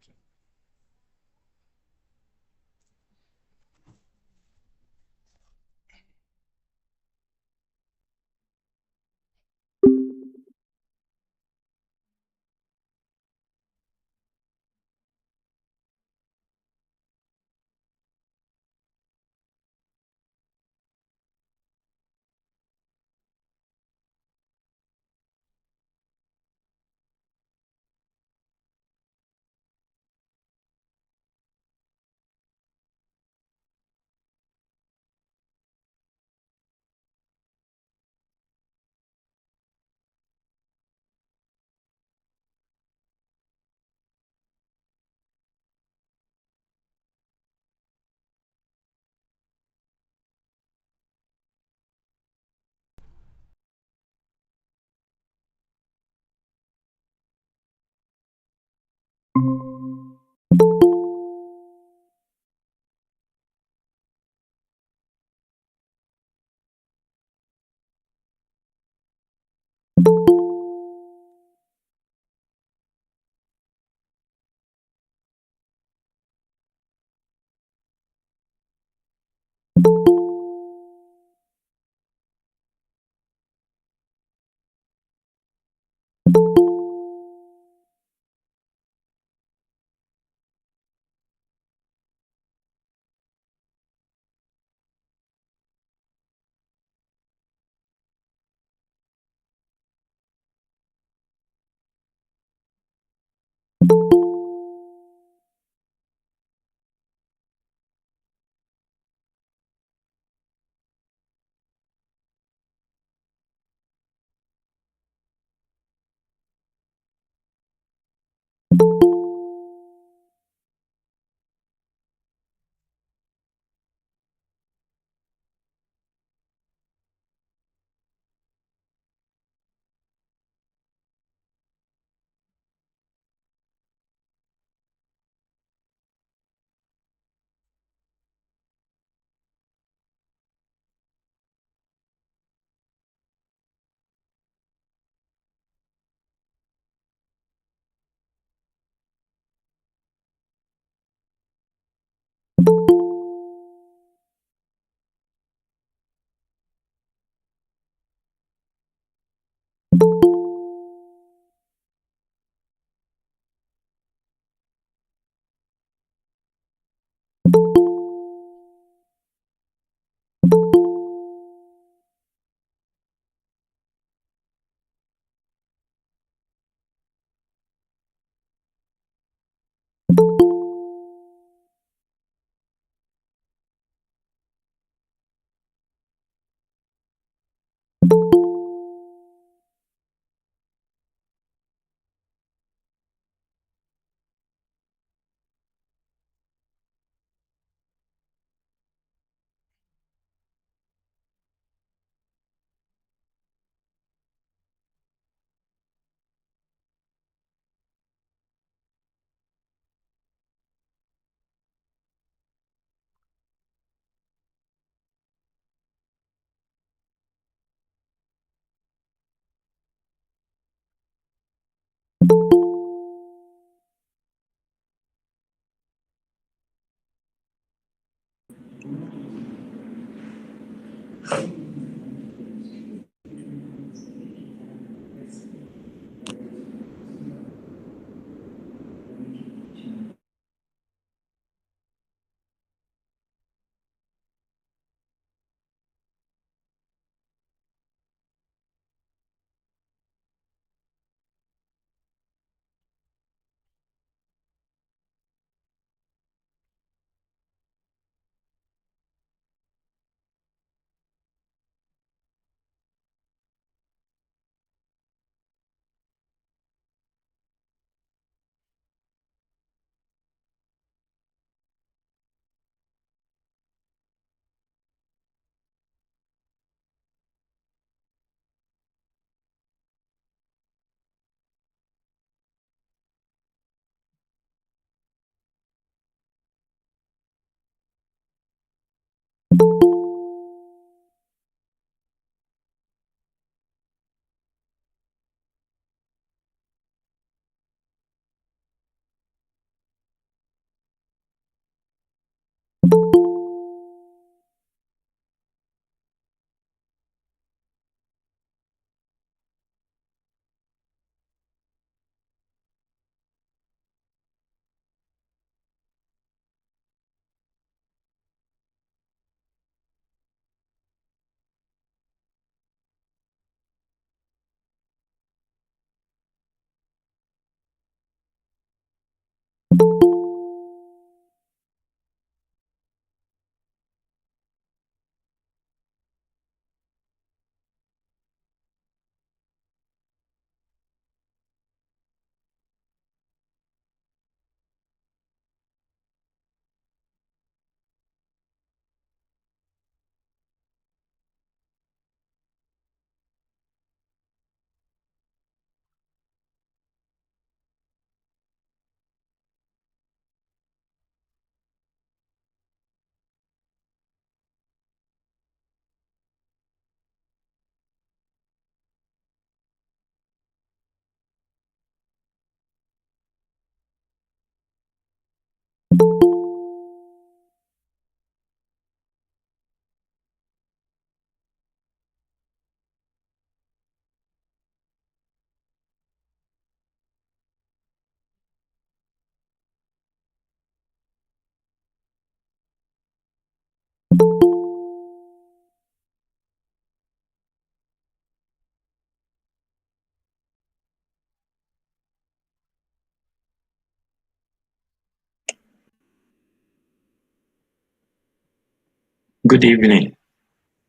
Good evening,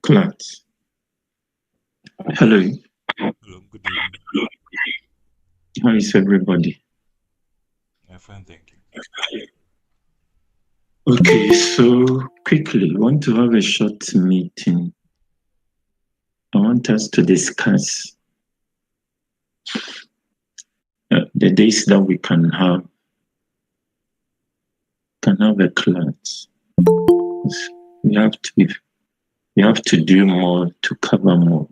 class. Hello, Hello, good evening. how is everybody? I'm fine, thank you. Okay, so quickly, we want to have a short meeting. I want us to discuss the days that we can have a class. We have to do more to cover more.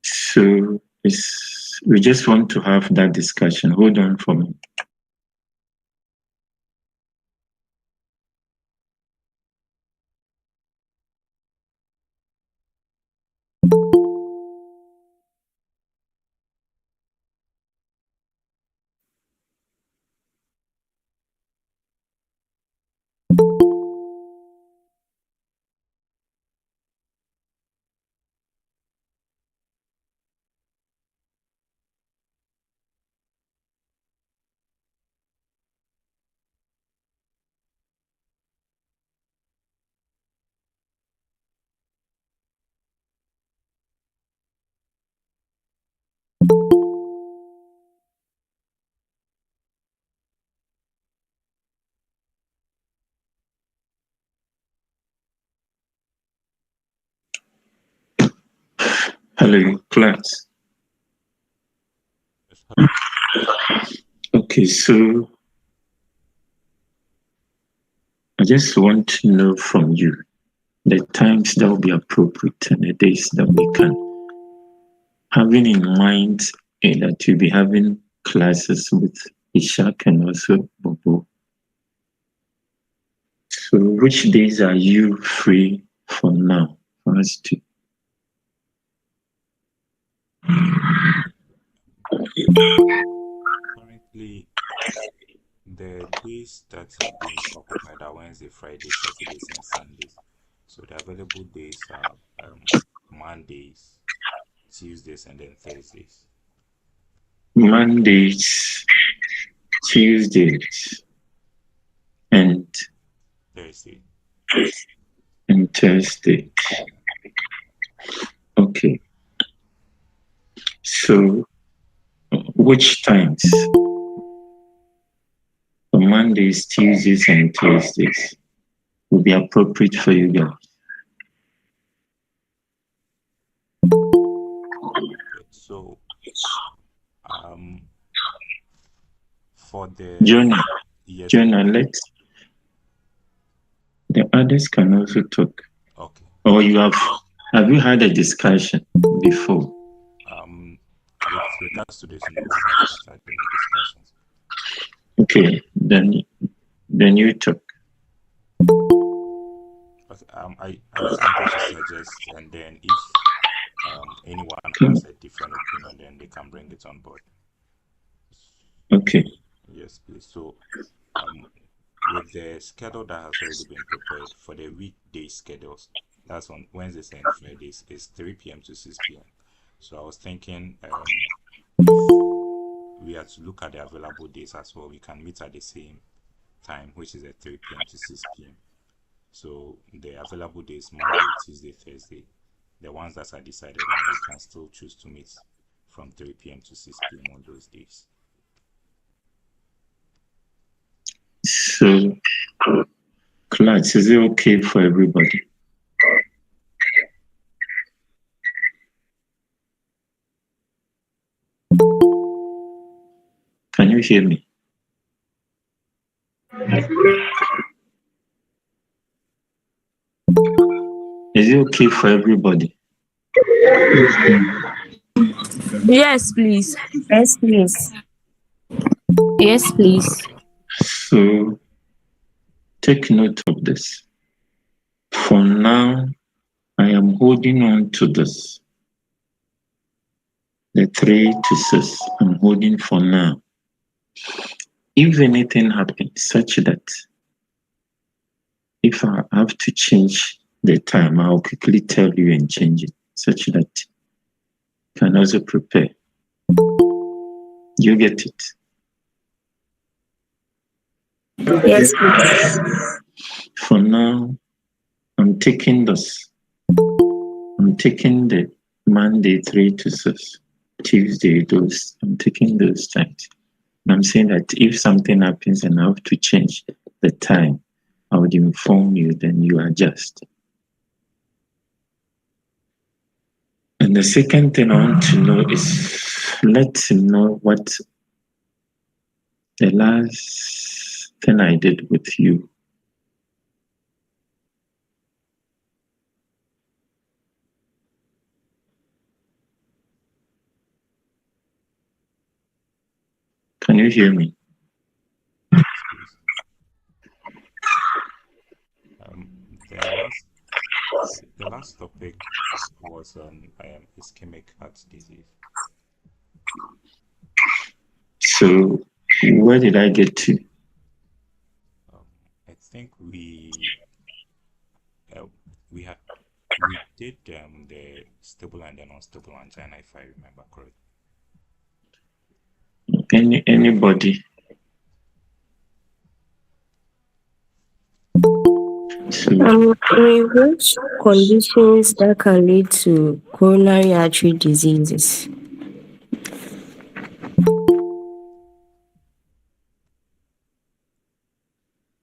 So we just want to have that discussion. Hold on for me. Hello, class. Yes, hello. Okay, so I just want to know from you the times that will be appropriate and the days that we can. Having in mind that you'll be having classes with Ishak and also Bobo. So which days are you free for now for us to? Currently, the days that are being occupied are Wednesday, Friday, Saturdays, and Sundays. So the available days are Mondays, Tuesdays, and then Thursdays. Mondays, Tuesdays, and Thursday. Thursday. Okay. So which times? For Mondays, Tuesdays, and Thursdays will be appropriate for you guys. So, for the Jonah, yes, Jonah, let the others can also talk. okay. Or have you had a discussion before? With regards to this, no, we haven't had any discussions. Okay, then you talk. Okay, I just wanted to suggest, and then if anyone has a different opinion, then they can bring it on board. Okay. Yes, please. So, with the schedule that has already been prepared for the weekday schedules, that's on Wednesdays and Fridays, is 3 p.m. to 6 p.m. So I was thinking, if we are to look at the available days as well, we can meet at the same time, which is at 3 p.m. to 6 p.m. So the available days Monday, Tuesday, Thursday, the ones that are decided on, we can still choose to meet from 3 p.m. to 6 p.m. on those days. So, class, is it okay for everybody? Can you hear me? Is it okay for everybody? Yes, please. Yes, please. Yes, please. So, take note of this. For now, I am holding on to this. The 3 to 6, I'm holding for now. If anything happens such that if I have to change the time, I'll quickly tell you and change it such that you can also prepare. You get it? Yes, please. For now, I'm taking this. I'm taking the Monday 3 to 6, Tuesday those. I'm taking those times. And I'm saying that if something happens and I have to change the time, I would inform you, then you adjust. And the second thing I want to know is let him know what the last thing I did with you. Can you hear me? Yes, please. The last topic was on ischemic heart disease. So where did I get to? I think we did the stable and the non-stable angina, if I remember correctly. Anybody? So, Which conditions that can lead to coronary artery diseases?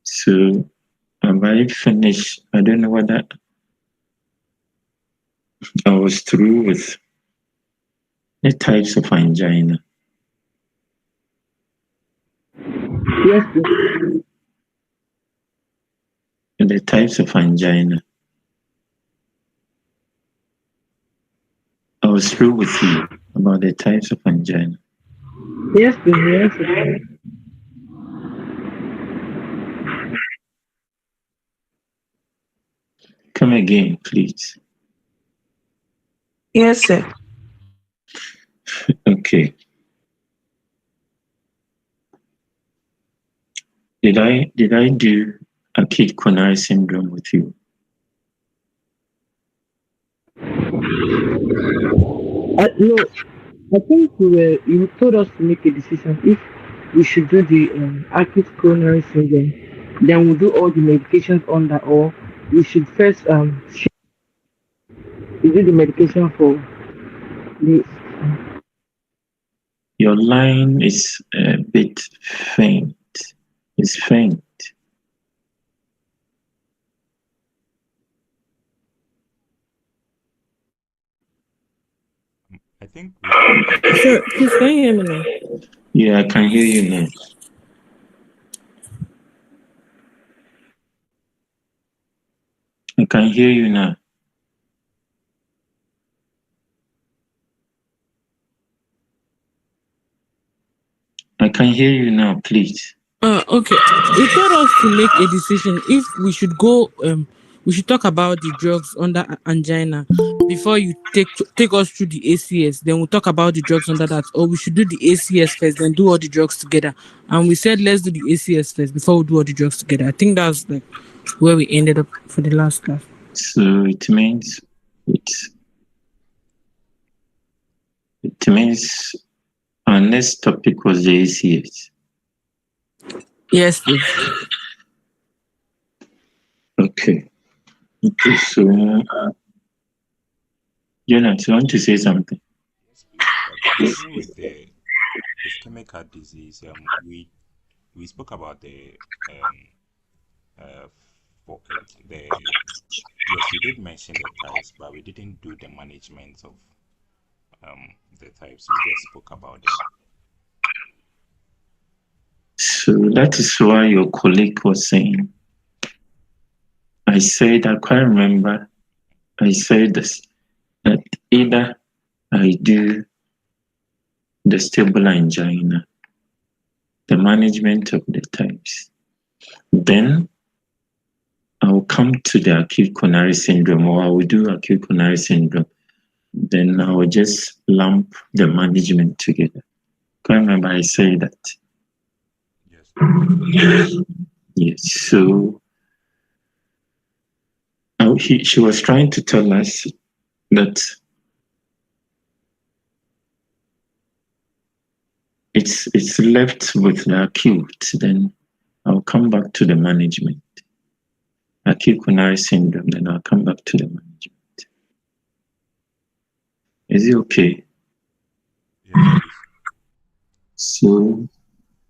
so have I finished? I don't know whether I was through with the types of angina. Yes, please. The types of angina. I was through with you about the types of angina. Yes, please. Yes, please. Come again, please. Yes, sir. Okay. Did I do acute coronary syndrome with you? No, I think you told us to make a decision if we should do the acute coronary syndrome, then we'll do all the medications on that, or we should first we do the medication for the. Your line is a bit faint. It's faint. I think Sure, please can you hear me now? Yeah, I can hear you now. I can hear you now. I can hear you now, please. Okay. You told us to make a decision if we should go. We should talk about the drugs under angina before you take us through the ACS. Then we'll talk about the drugs under that, or we should do the ACS first, then do all the drugs together. And we said let's do the ACS first before we do all the drugs together. I think that's like where we ended up for the last class. So it means our next topic was the ACS. Yes, please. Okay. So Jonas, you want to say something? yes, please. Beginning with the ischemic heart disease, we spoke about the yes, we did mention the types, but we didn't do the management of the types. We just spoke about them. So that is why your colleague was saying. I can't remember. I said this, that either I do the stable angina, the management of the types, then I will come to the acute coronary syndrome, or I will do acute coronary syndrome. Then I will just lump the management together. Can't remember I said that. Yes. Yes. So she was trying to tell us that it's left with the acute. Then I'll come back to the management. Acute coronary syndrome, then I'll come back to the management. Is it okay? Yes, please. So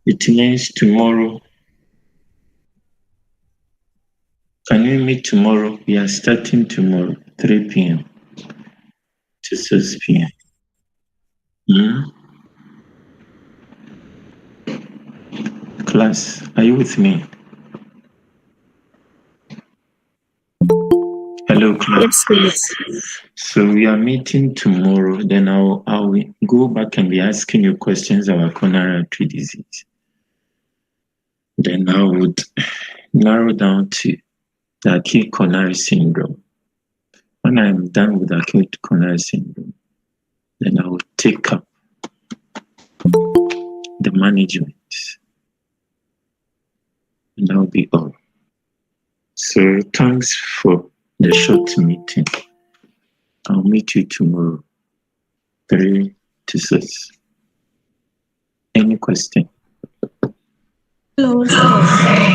it means tomorrow. Can we meet tomorrow? We are starting tomorrow, 3 p.m. to 6 p.m. Class, are you with me? Hello, class. Yes, please. So we are meeting tomorrow. Then I'll go back and be asking you questions about coronary artery disease. Then I would narrow down to the acute coronary syndrome. When I'm done with acute coronary syndrome, then I will take up the management. And that'll be all. So thanks for the short meeting. I'll meet you tomorrow, 3 to 6. Any question? Hello, sir.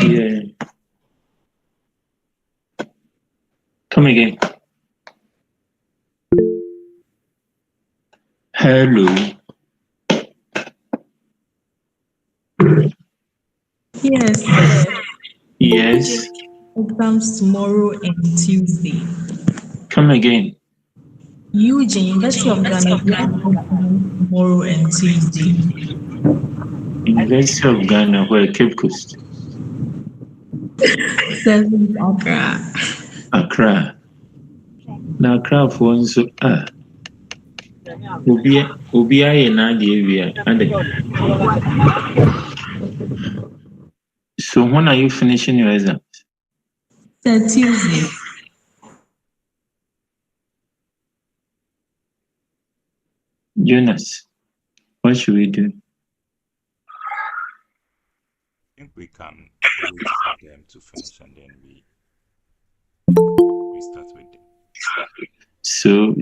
Yeah. Come again. Hello. Yes, sir. Yes. Exams tomorrow and Tuesday. Come again. Eugene, University of Ghana, we have exams tomorrow and Tuesday. University of Ghana, where Cape Coast. 7th Accra. Accra. Now Accra for one so Obi aye na the area. So when are you finishing your exam? Tuesday. Jonas, what should we do? I think we can wait for them to finish and then we start with them. So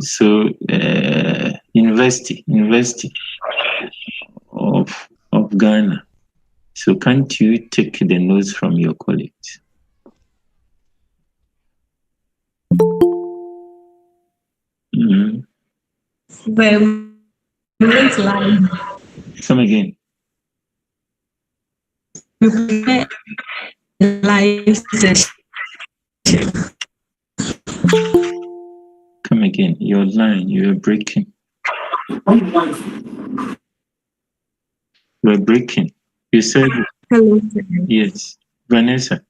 University of Ghana. So can't you take the notes from your colleagues? But we went live. Come again. We prepare a live session. Come again. Your line, you're breaking. We're breaking. You said Hello, sir. yes. Vanessa,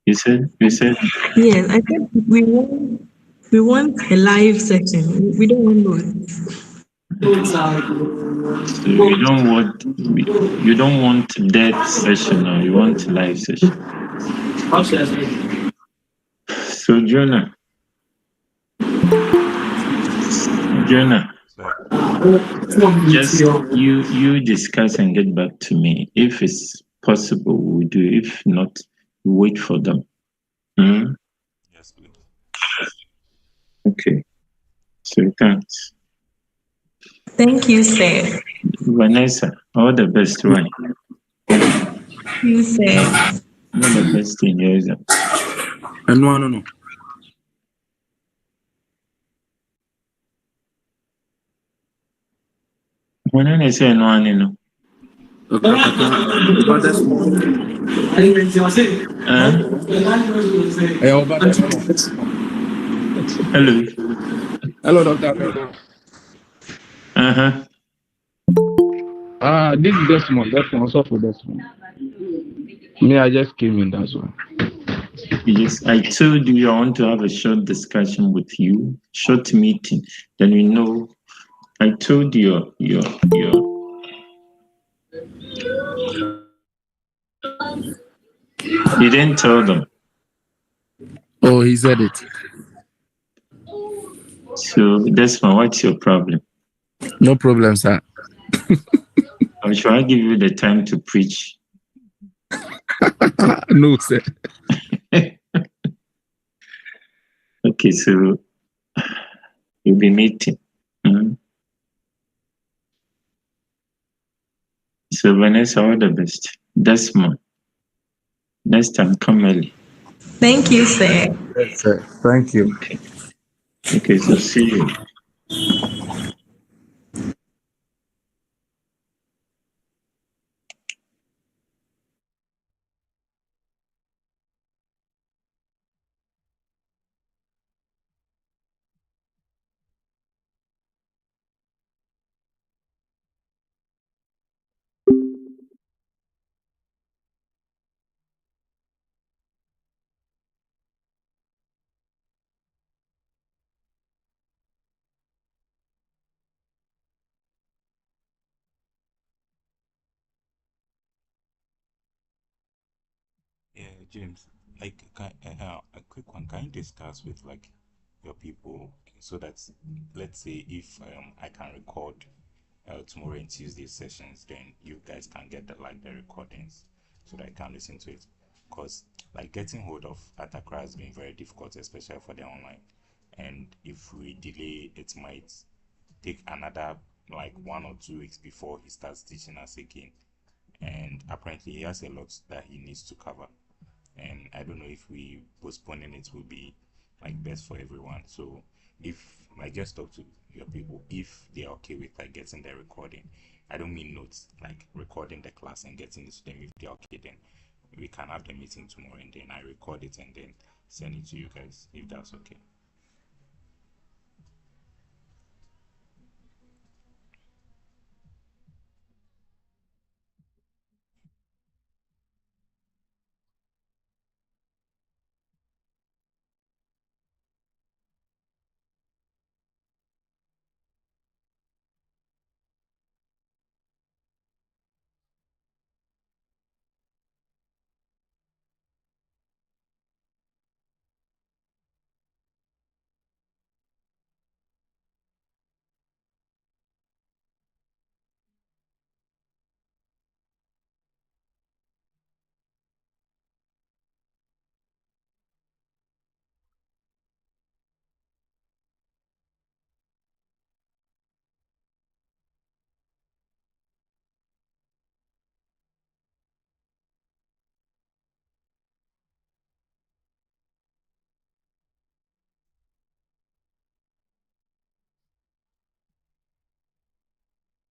you said Yes, I think we want a live session. We don't want notes. so you don't want dead session or you want live session. So Jonah, just you discuss and get back to me. If it's possible, we'll do. If not, we'll wait for them. Yes, please. Okay. So thanks. Thank you, sir. Vanessa, all the best, right? Thank you, sir. All the best in your exam. No. When I say no. Hello, Doctor. This is Desmond. Also for Desmond. Me, I just came in, that's why. Yes, I told you I want to have a short discussion with you, short meeting. Then you know, I told you your. You didn't tell them. Oh, he said it. So Desmond, what's your problem? No problem, sir. Or should I give you the time to preach? No, sir. Okay, so you'll be meeting. So Vanessa, all the best. Desmond, Next time, come early. Thank you, sir. Yes, sir. Thank you. Okay. Okay, so see you. Yeah, James, like a quick one. Can you discuss with like your people so that let's say if I can record tomorrow and Tuesday sessions, then you guys can get the recordings so that I can listen to it. Because like getting hold of Atakra has been very difficult, especially for the online. And if we delay, it might take another like 1 or 2 weeks before he starts teaching us again. And apparently he has a lot that he needs to cover. And I don't know if we postponing it will be like best for everyone. So if like just talk to your people if they are okay with like getting the recording. I don't mean notes, like recording the class and getting it to them. If they're okay, then we can have the meeting tomorrow and then I record it and then send it to you guys if that's okay.